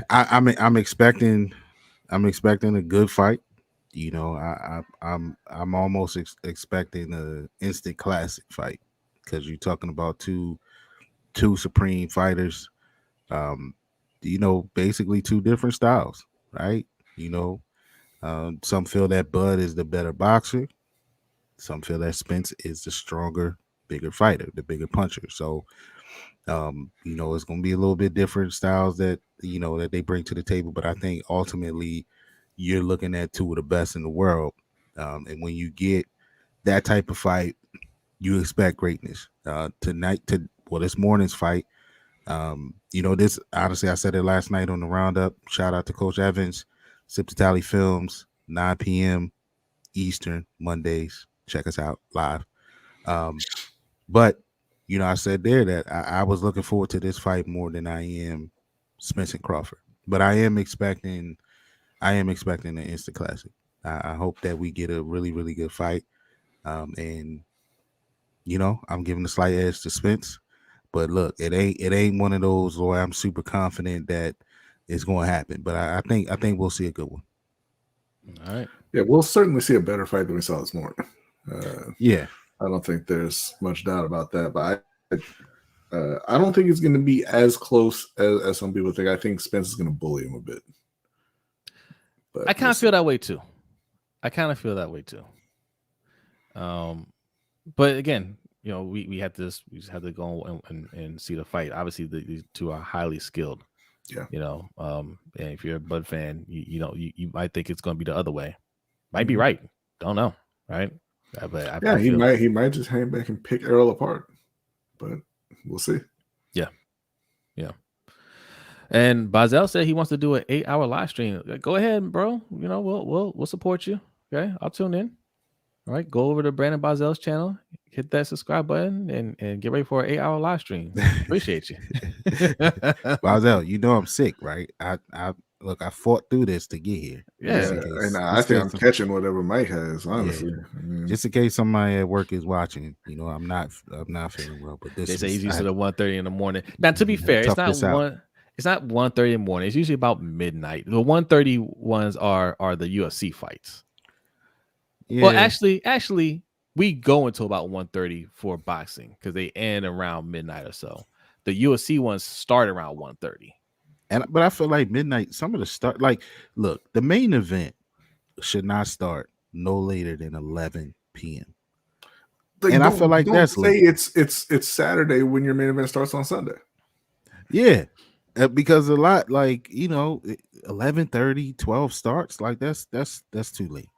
I'm expecting a good fight. I'm almost expecting an instant classic fight, because you're talking about two supreme fighters. Basically 2 different styles, right? Some feel that Bud is the better boxer. Some feel that Spence is the stronger, bigger fighter, the bigger puncher. So, it's going to be a little bit different styles that they bring to the table. But I think ultimately you're looking at 2 of the best in the world. And when you get that type of fight, you expect greatness. This morning's fight, this, honestly, I said it last night on the Roundup. Shout out to Coach Evans, Sip to Tally Films, 9 p.m. Eastern, Mondays. Check us out live. But I said there that I was looking forward to this fight more than I am Spence and Crawford. But I am expecting an instant classic. I hope that we get a really, really good fight. And I'm giving a slight edge to Spence. But look, it ain't one of those where I'm super confident that it's going to happen. But I think we'll see a good one.
All right.
Yeah, we'll certainly see a better fight than we saw this morning.
Yeah.
I don't think there's much doubt about that. But I don't think it's going to be as close as some people think. I think Spence is going to bully him a bit. But
I kind of feel that way too. But again, we had this. We just had to go and see the fight. Obviously, these 2 are highly skilled.
Yeah.
And if you're a Bud fan, you might think it's going to be the other way. Might be right. Don't know. Right. But
he might just hang back and pick Errol apart. But we'll see. Yeah.
And Bazel said he wants to do an 8-hour live stream. Go ahead, bro. We'll support you. Okay, I'll tune in. All right, go over to Brandon Bazel's channel, hit that subscribe button, and get ready for an 8-hour live stream. Appreciate you.
Bazel, I'm sick, right? I fought through this to get here.
Yeah,
and I think I'm catching whatever Mike has, honestly.
Yeah. Just in case somebody at work is watching, I'm not feeling well. But
they say he's used to the 1:30 in the morning. Now, to be fair, it's not 1:30 in the morning. It's usually about midnight. The 1:30 ones are the UFC fights. Yeah. Well, actually, we go until about 1:30 for boxing because they end around midnight or so. The UFC ones start around 1:30.
But I feel like midnight, some of the start, look, the main event should not start no later than 11 p.m. And I feel like that's
late. It's Saturday when your main event starts on Sunday.
Yeah, because a lot 11:30, 12 starts, that's too late.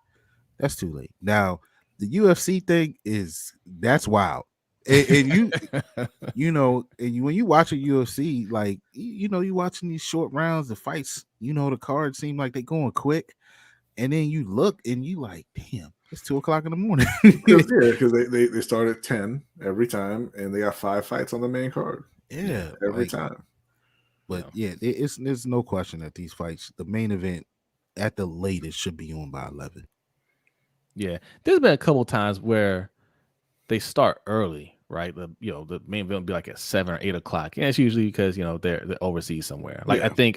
That's too late. Now the UFC thing that's wild. And when you watch a UFC, you watching these short rounds, the fights, the cards seem like they're going quick, and then you look and you like, damn, it's 2:00 in the morning.
because they start at 10 every time, and they got 5 fights on the main card.
Yeah,
every time.
But there's no question that these fights, the main event at the latest, should be on by 11. Yeah,
there's been a couple times where they start early, right? The main event will be like at 7 or 8 o'clock. And it's usually because they're overseas somewhere. I think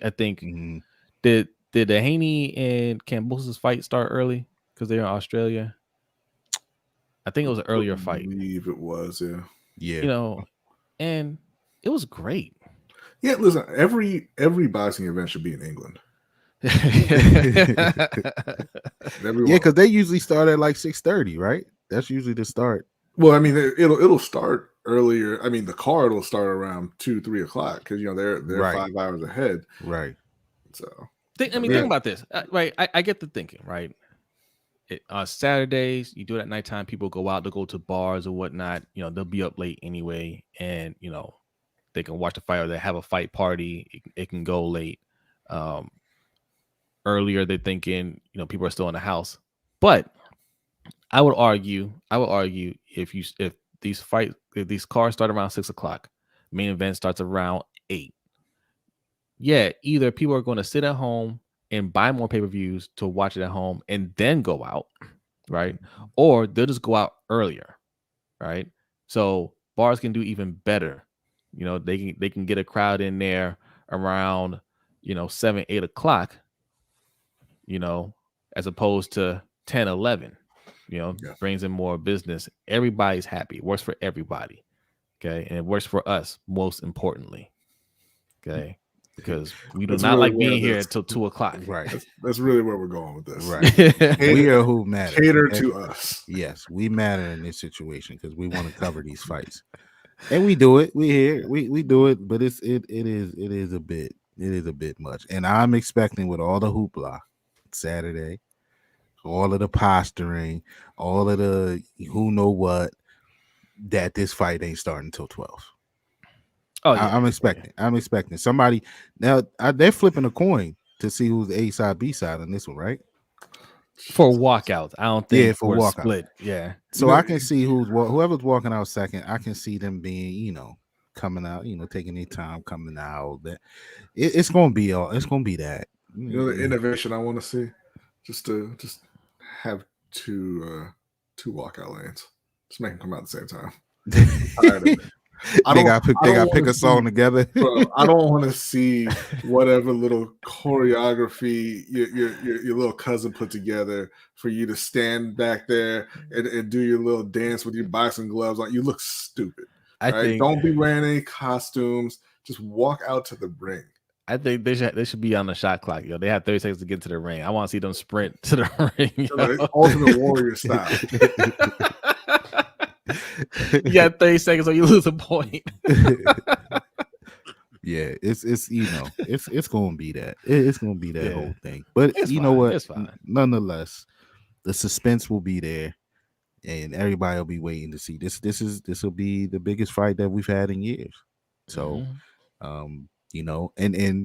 did the Haney and Kambosos fight start early because they're in Australia? I think it was an earlier fight.
I believe it was,
yeah.
And it was great.
Yeah, listen, every boxing event should be in England.
Because they usually start at 6:30, right? That's usually the start.
Well, I mean, it'll start earlier. I mean, the card will start around 2-3 o'clock because they're right. 5 hours ahead,
right?
So
Think about this. Right. I get the thinking, right? On Saturdays, you do it at nighttime. People go out to go to bars or whatnot. They'll be up late anyway, and they can watch the fight or they have a fight party. It can go late. Earlier, they're thinking, people are still in the house. But I would argue, if these cars start around 6:00, main event starts around 8. Yeah, either people are going to sit at home and buy more pay-per-views to watch it at home and then go out, right? Or they'll just go out earlier, right? So bars can do even better. They can get a crowd in there around 7, 8 o'clock, as opposed to 10, 11. Brings in more business. Everybody's happy. It works for everybody. Okay. And it works for us, most importantly. Okay. Because we do not like being here until 2 o'clock.
Right.
That's really where we're going with this.
Right. We are who matter.
Cater to us.
Yes, we matter in this situation because we want to cover these fights. And we do it. We here. We do it, but it is a bit much. And I'm expecting with all the hoopla Saturday, all of the posturing, all of the who know what, that this fight ain't starting until 12. Oh, yeah. I'm expecting somebody now. They're flipping a coin to see who's the A side, B side on this one, right?
For walkouts, I don't think.
Yeah, for walkout.
Split. Yeah.
So I can see whoever's walking out second. I can see them being, coming out, taking their time coming out. That it's gonna be that.
The innovation I want to see, just have two walkout lanes. Just make them come out at the same time.
They got to pick a song together.
Bro, I don't want to see whatever little choreography your little cousin put together for you to stand back there and do your little dance with your boxing gloves on. You look stupid.
I think.
Don't be wearing any costumes. Just walk out to the ring.
I think they should be on the shot clock. They have 30 seconds to get to the ring. I want to see them sprint to the ring.
Like Ultimate Warrior style.
You got 30 seconds or you lose a point.
Yeah, it's gonna be that. It's gonna be that whole thing. But
it's
you
fine.
know what?
It's fine.
Nonetheless, the suspense will be there, and everybody will be waiting to see this. This will be the biggest fight that we've had in years. So, and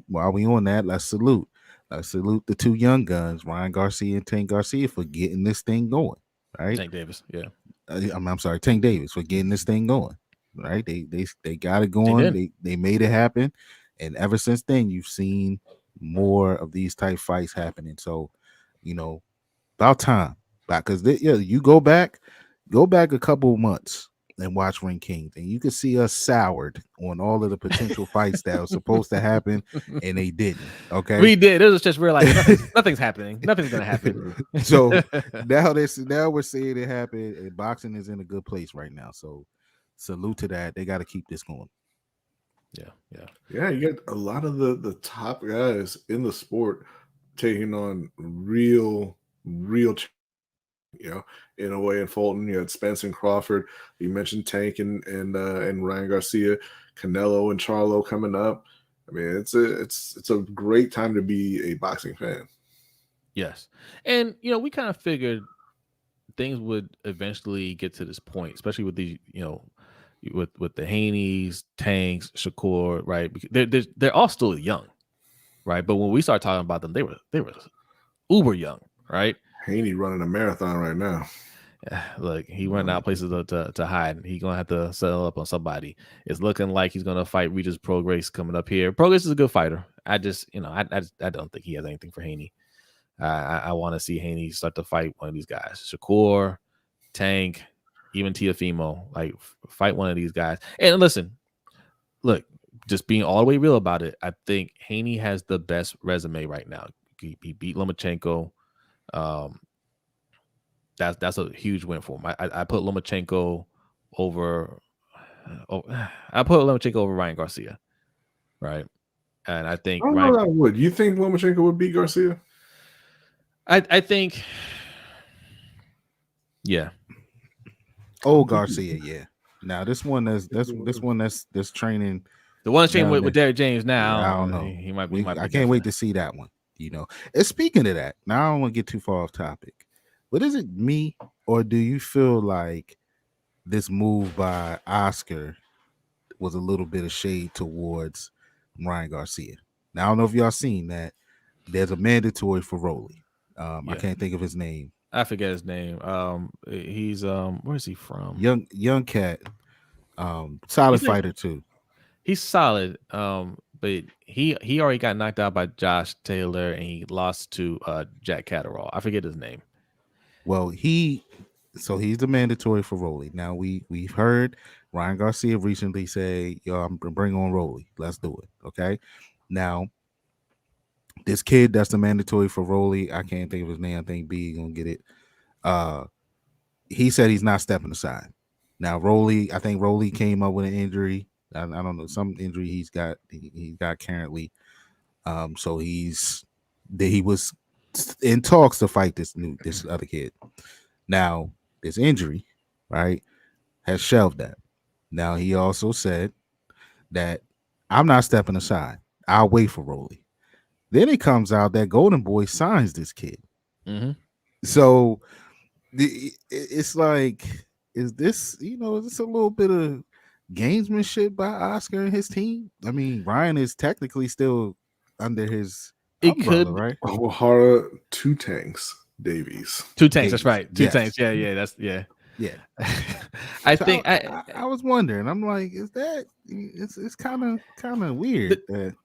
while we on that, let's salute the two young guns, Ryan Garcia and Tank Garcia, for getting this thing going. Right,
Tank Davis, yeah.
I'm sorry, Tank Davis for getting this thing going. Right, they got it going. They made it happen, and ever since then, you've seen more of these type fights happening. So, about time, because you go back a couple months and watch Ring Kings, and you can see us soured on all of the potential fights that were supposed to happen, and they didn't. Okay,
we did. It was just real like nothing's happening. Nothing's gonna happen.
So now we're seeing it happen, and boxing is in a good place right now. So salute to that. They got to keep this going.
Yeah. You get a lot of the top guys in the sport taking on real. Inoue and Fulton. You had Spence and Crawford. You mentioned Tank and Ryan Garcia, Canelo and Charlo coming up. I mean, it's a great time to be a boxing fan.
Yes, and we kind of figured things would eventually get to this point, especially with these, with the Haneys, Tanks, Shakur, right? They're all still young, right? But when we started talking about them, they were uber young, right?
Haney running a marathon right now.
Look, he running out places to hide. He's gonna have to settle up on somebody. It's looking like he's gonna fight Regis Prograis coming up here. Prograis is a good fighter. I just, I don't think he has anything for Haney. I want to see Haney start to fight one of these guys. Shakur, Tank, even Teofimo. Like, fight one of these guys. And listen, look, just being all the way real about it, I think Haney has the best resume right now. He beat Lomachenko. That's a huge win for him. I put Lomachenko over. I put Lomachenko over Ryan Garcia, right? And I think
I don't know that I would. You think Lomachenko would beat Garcia?
I think, yeah.
Oh, Garcia, yeah. Now this one that's training.
The one that's training with Derrick James now.
I don't know.
He might.
I can't wait to see that one. you know. And speaking of that, now I don't want to get too far off topic, but is it me or do you feel like this move by Oscar was a little bit of shade towards Ryan Garcia? Now I don't know if y'all seen that. There's a mandatory for Rolly. I
Yeah,
can't think of his name.
I forget his name. He's where is he from?
Young cat, solid
He's like
fighter too.
he's solid. But he already got knocked out by Josh Taylor, and he lost to Jack Catterall. I forget his name.
Well, he's the mandatory for Rolly. Now we've heard Ryan Garcia recently say, "Yo, I'm gonna bring on Rolly. Let's do it." Okay. Now this kid that's the mandatory for Rolly, I can't think of his name. I think B gonna get it. He said he's not stepping aside. Now Rolly, I think Rolly came up with an injury. I don't know, some injury he's got. He got currently. So he was in talks to fight this other kid. Now this injury, right, has shelved that. Now he also said that I'm not stepping aside. I'll wait for Rolly. Then it comes out that Golden Boy signs this kid.
Mm-hmm.
So it's like, is this is this a little bit of gamesmanship by Oscar and his team? I mean, Ryan is technically still under his umbrella, right?
O'Hara Two Tanks Davies.
Two Tanks. That's right. Two
Yes.
Tanks. Yeah. That's yeah.
Yeah.
I
So
think
I was wondering. I'm like, is that it's kind of weird that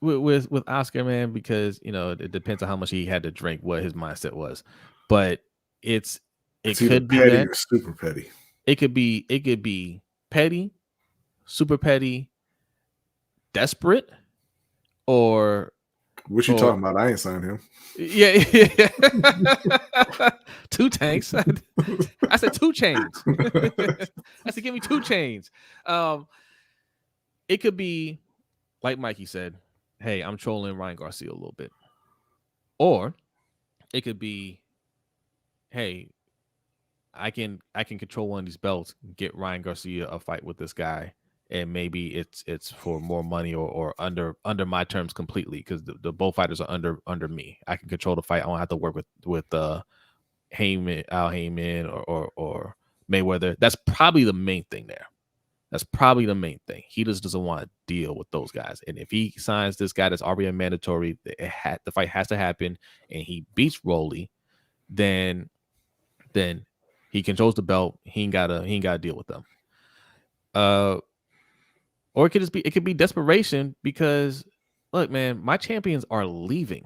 with Oscar, man, because it depends on how much he had to drink, what his mindset was, but it could be
petty
that
or super petty.
it could be petty, super petty, desperate, or
What you talking about? I ain't signed him.
yeah. Two Tanks. I said 2 chains. I said give me 2 chains. It could be like Mikey said, hey, I'm trolling Ryan Garcia a little bit. Or it could be, hey, I can control one of these belts, get Ryan Garcia a fight with this guy, and maybe it's for more money or under my terms completely, because the both fighters are under me. I can control the fight. I don't have to work with Heyman, Al Heyman or Mayweather. That's probably the main thing there. That's probably the main thing. He just doesn't want to deal with those guys. And if he signs this guy that's already a mandatory, the fight has to happen, and he beats Rolly, then he controls the belt. He ain't gotta deal with them. Or it could be desperation, because look, man, my champions are leaving.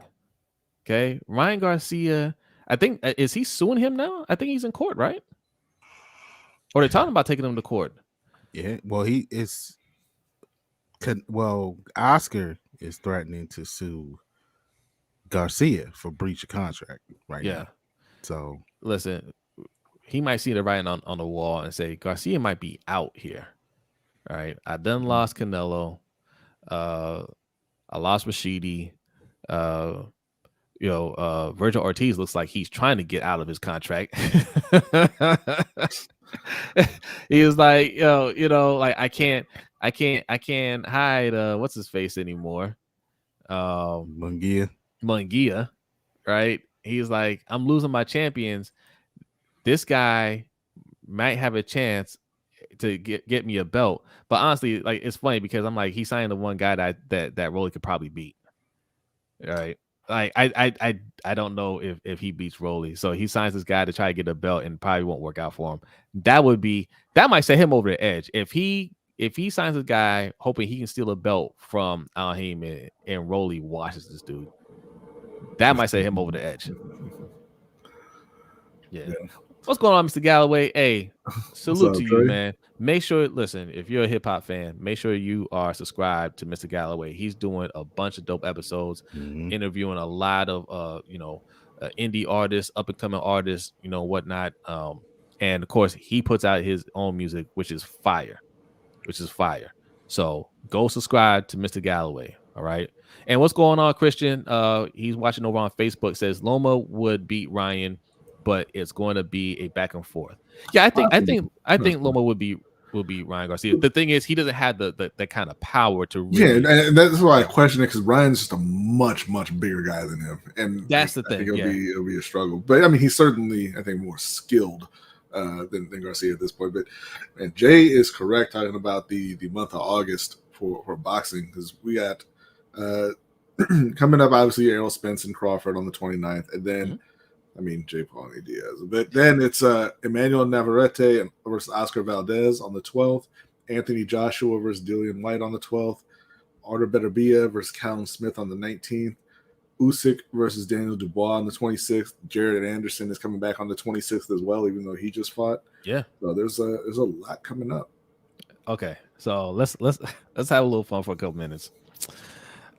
Okay, Ryan Garcia, I think, is he suing him now? I think he's in court, right? Or they're talking about taking him to court.
Yeah, well, Oscar is threatening to sue Garcia for breach of contract right now. So
listen, he might see the writing on the wall and say Garcia might be out here. All right, I done lost Canelo. I lost Rashidi. Virgil Ortiz looks like he's trying to get out of his contract. He was like, like I can't hide what's his face anymore.
Munguia,
right? He's like, I'm losing my champions. This guy might have a chance to get me a belt. But honestly, like, it's funny because I'm like, he's signing the one guy that Rolly could probably beat. Right. Like I don't know if he beats Rolly. So he signs this guy to try to get a belt and probably won't work out for him. That might set him over the edge. If he signs this guy hoping he can steal a belt from Al Heyman and Rolly watches this dude, that might set him over the edge. Yeah. What's going on, Mr. Galloway? Hey, salute to you, man. Make sure, listen, if you're a hip hop fan, make sure you are subscribed to Mr. Galloway. He's doing a bunch of dope episodes, interviewing a lot of indie artists, up and coming artists, whatnot. And of course, he puts out his own music, which is fire. So go subscribe to Mr. Galloway. All right. And what's going on, Christian? He's watching over on Facebook. Says Loma would beat Ryan, but it's going to be a back and forth. Yeah, I think Loma would be. will be Ryan Garcia. The thing is, he doesn't have the kind of power to
really.
really.
Yeah, and that's why I question it, because Ryan's just a much bigger guy than him, and
that's the thing.
I think it'll be a struggle. But I mean, he's certainly, I think, more skilled than Garcia at this point. But and Jay is correct talking about the month of August for boxing, because we got coming up, obviously, Errol Spence and Crawford on the 29th, and then. I mean, Jay Paul and Diaz. But then it's Emmanuel Navarrete versus Oscar Valdez on the 12th. Anthony Joshua versus Dillian White on the 12th. Artur Beterbiev versus Callum Smith on the 19th. Usyk versus Daniel Dubois on the 26th. Jared Anderson is coming back on the 26th as well, even though he just fought.
Yeah.
So there's a lot coming up.
Okay, so let's have a little fun for a couple minutes.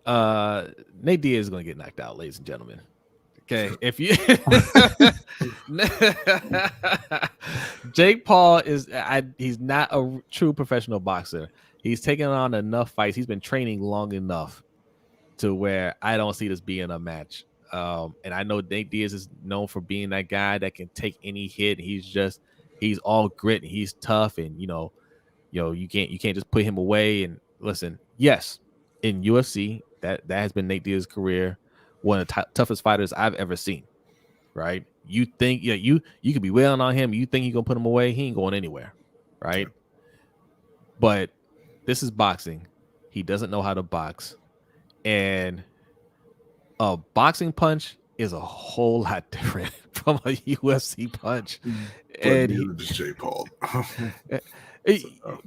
Nate Diaz is going to get knocked out, ladies and gentlemen. Okay, if you Jake Paul he's not a true professional boxer. He's taken on enough fights. He's been training long enough to where I don't see this being a match. And I know Nate Diaz is known for being that guy that can take any hit. He's all grit and he's tough, and you can't just put him away. And listen, yes, in UFC that has been Nate Diaz's career. One of the toughest fighters I've ever seen, right? You think you could be wailing on him. You think you're going to put him away. He ain't going anywhere, right? But this is boxing. He doesn't know how to box. And a boxing punch is a whole lot different from a UFC punch.
And just Jay Paul.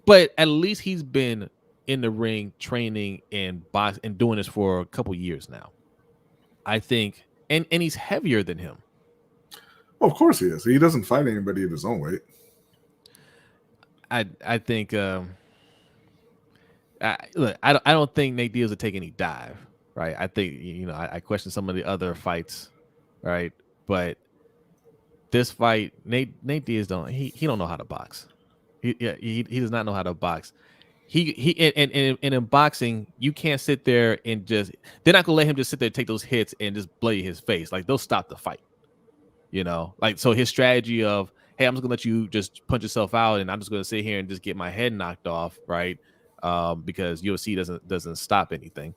But at least he's been in the ring training and doing this for a couple years now. I think, and he's heavier than him.
Well, of course he is. He doesn't fight anybody at his own weight.
I think. I don't think Nate Diaz would take any dive, right? I think I question some of the other fights, right? But this fight, Nate Diaz don't know how to box. He does not know how to box. And in boxing, you can't sit there and they're not gonna let him just sit there and take those hits and just blade his face. Like they'll stop the fight. So his strategy of, hey, I'm just gonna let you just punch yourself out and I'm just gonna sit here and just get my head knocked off, right? Because UFC doesn't stop anything.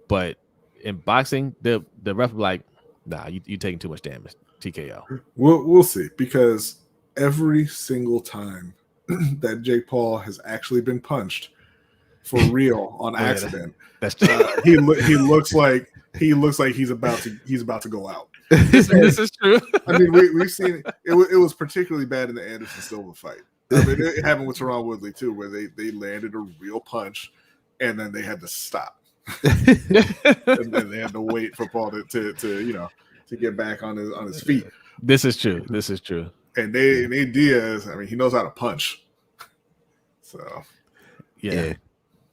But in boxing, the ref will be like, nah, you taking too much damage. TKO.
We'll see, because every single time that Jake Paul has actually been punched for real on accident, he looks like he's about to go out.
This is true.
I mean, we've seen it. It was particularly bad in the Anderson Silva fight. I mean, it happened with Teron Woodley too, where they landed a real punch and then they had to stop, and then they had to wait for Paul to get back on his feet.
This is true.
And Nate Diaz, I mean, he knows how to punch. So,
yeah.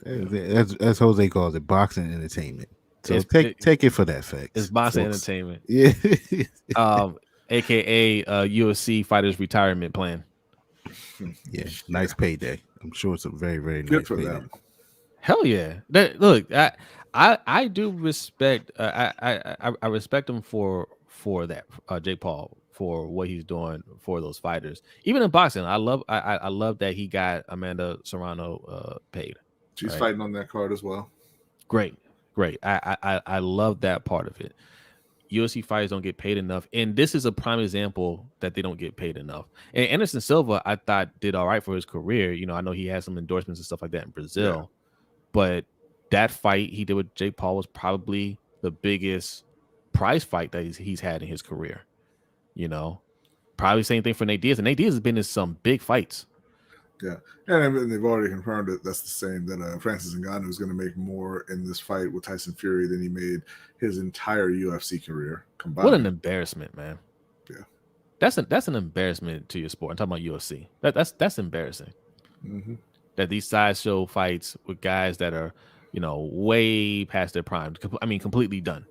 As Jose calls it, boxing entertainment. So take it for that fact.
It's boxing entertainment.
Yeah.
AKA UFC fighters retirement plan.
Yeah, nice payday. I'm sure it's a very, very
good
nice
for
payday.
them.
Hell yeah! Look, I do respect. I respect him for that, Jake Paul, for what he's doing for those fighters. Even in boxing, I love that he got Amanda Serrano paid.
She's fighting on that card as well.
Great. I love that part of it. UFC fighters don't get paid enough, and this is a prime example that they don't get paid enough. And Anderson Silva, I thought, did all right for his career. I know he had some endorsements and stuff like that in Brazil, but that fight he did with Jake Paul was probably the biggest prize fight that he's had in his career. Probably same thing for Nate Diaz, and Nate Diaz has been in some big fights.
Yeah, and they've already confirmed that that's the same, that Francis Ngannou is going to make more in this fight with Tyson Fury than he made his entire UFC career combined.
What an embarrassment, man!
Yeah,
that's an embarrassment to your sport. I'm talking about UFC. That's embarrassing.
Mm-hmm.
That these sideshow fights with guys that are, way past their prime. I mean, completely done.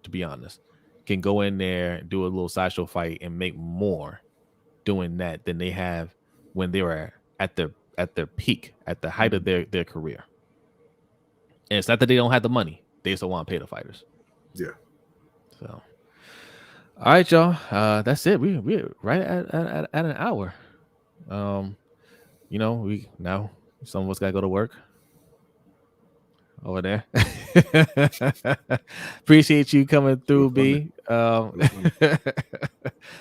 To be honest, can go in there, do a little sideshow fight, and make more doing that than they have when they were at their peak, at the height of their career. And it's not that they don't have the money; they just don't want to pay the fighters.
Yeah.
So, all right, y'all. That's it. We're right at an hour. you know, some of us gotta go to work over there. Appreciate you coming through, B.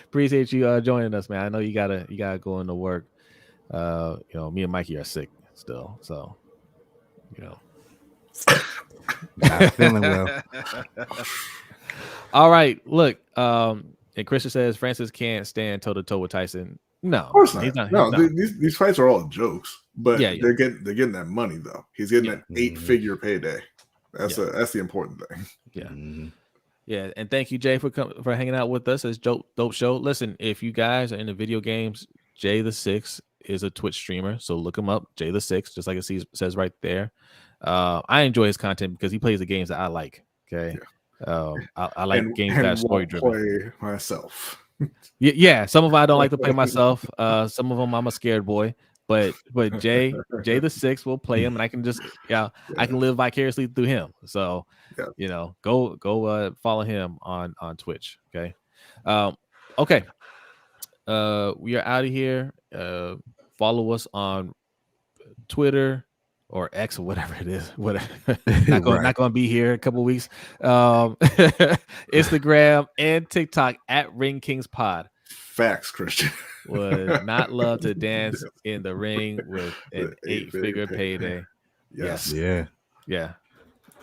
Appreciate you joining us, man. I know you gotta go into work. You know, me and Mikey are sick still, so you know.
Not feeling well.
All right, look. And Christian says Francis can't stand toe to toe with Tyson. No,
of course
he's
not.
not.
No, these fights are all jokes, but
Yeah.
they're getting that money though. He's getting that 8-figure payday. That's the important thing.
Yeah. Yeah, and thank you, Jay, for hanging out with us as Dope Show. Listen, if you guys are into video games, Jay the Six is a Twitch streamer, so look him up, Jay the Six, just like it says right there. I enjoy his content because he plays the games that I like. Okay, I like games that are story driven.
Play myself.
Yeah, some of them I don't like to play myself. Some of them I'm a scared boy. But Jay the Six will play him, and I can just I can live vicariously through him. So you know, go follow him on Twitch. Okay, okay. We are out of here. Follow us on Twitter or X or whatever it is. Whatever. not gonna be here in a couple of weeks. Instagram and TikTok at Ring Kings Pod.
Facts, Christian.
Would not love to dance in the ring with an 8-figure payday.
Yes.
Yeah.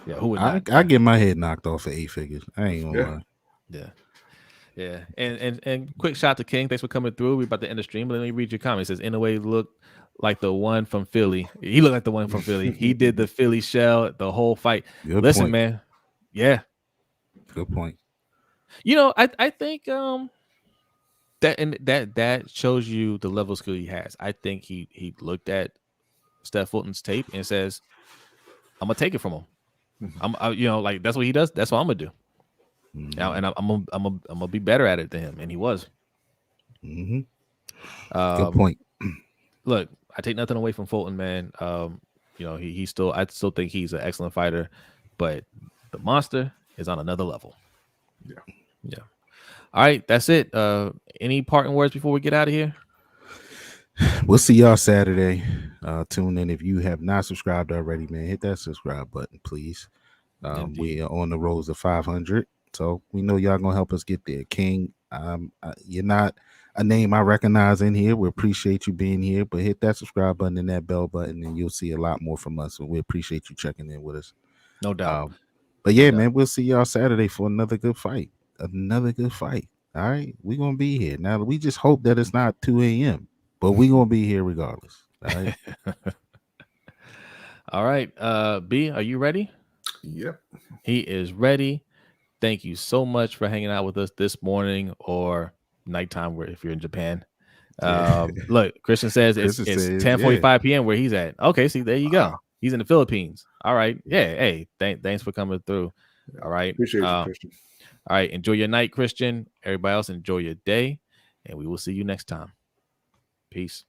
Who would not?
I get my head knocked off at 8 figures. I ain't gonna lie.
Yeah. And quick shout to King. Thanks for coming through. We're about to end the stream, but let me read your comment. It says, Inoue looked like the one from Philly. He looked like the one from Philly. He did the Philly shell the whole fight. Listen, man. Yeah.
Good point.
You know, I think that shows you the level of skill he has. I think he looked at Steph Fulton's tape and says, "I'm gonna take it from him. You know, like that's what he does. That's what I'm gonna do. Now, and I'm gonna be better at it than him." And he was.
Good point.
Look, I take nothing away from Fulton, man. You know, I still think he's an excellent fighter, but the monster is on another level. Yeah. All right, that's it. Any parting words before we get out of here?
We'll see y'all Saturday. Tune in. If you have not subscribed already, man, hit that subscribe button, please. We are on the road to 500, so we know y'all gonna help us get there. King, you're not a name I recognize in here. We appreciate you being here, but hit that subscribe button and that bell button, and you'll see a lot more from us. So we appreciate you checking in with us.
No doubt.
But yeah, man, we'll see y'all Saturday for another good fight. All right, we're gonna be here. Now we just hope that it's not 2 a.m., but we're gonna be here regardless. All right.
All right. B, are you ready?
Yep.
He is ready. Thank you so much for hanging out with us this morning or nighttime if you're in Japan. Look, Christian says it's 10:45 p.m. where he's at. Okay, see, there you go. He's in the Philippines. All right. Yeah. Hey, thanks for coming through. All right.
Appreciate you, Christian.
All right. Enjoy your night, Christian. Everybody else, enjoy your day. And we will see you next time. Peace.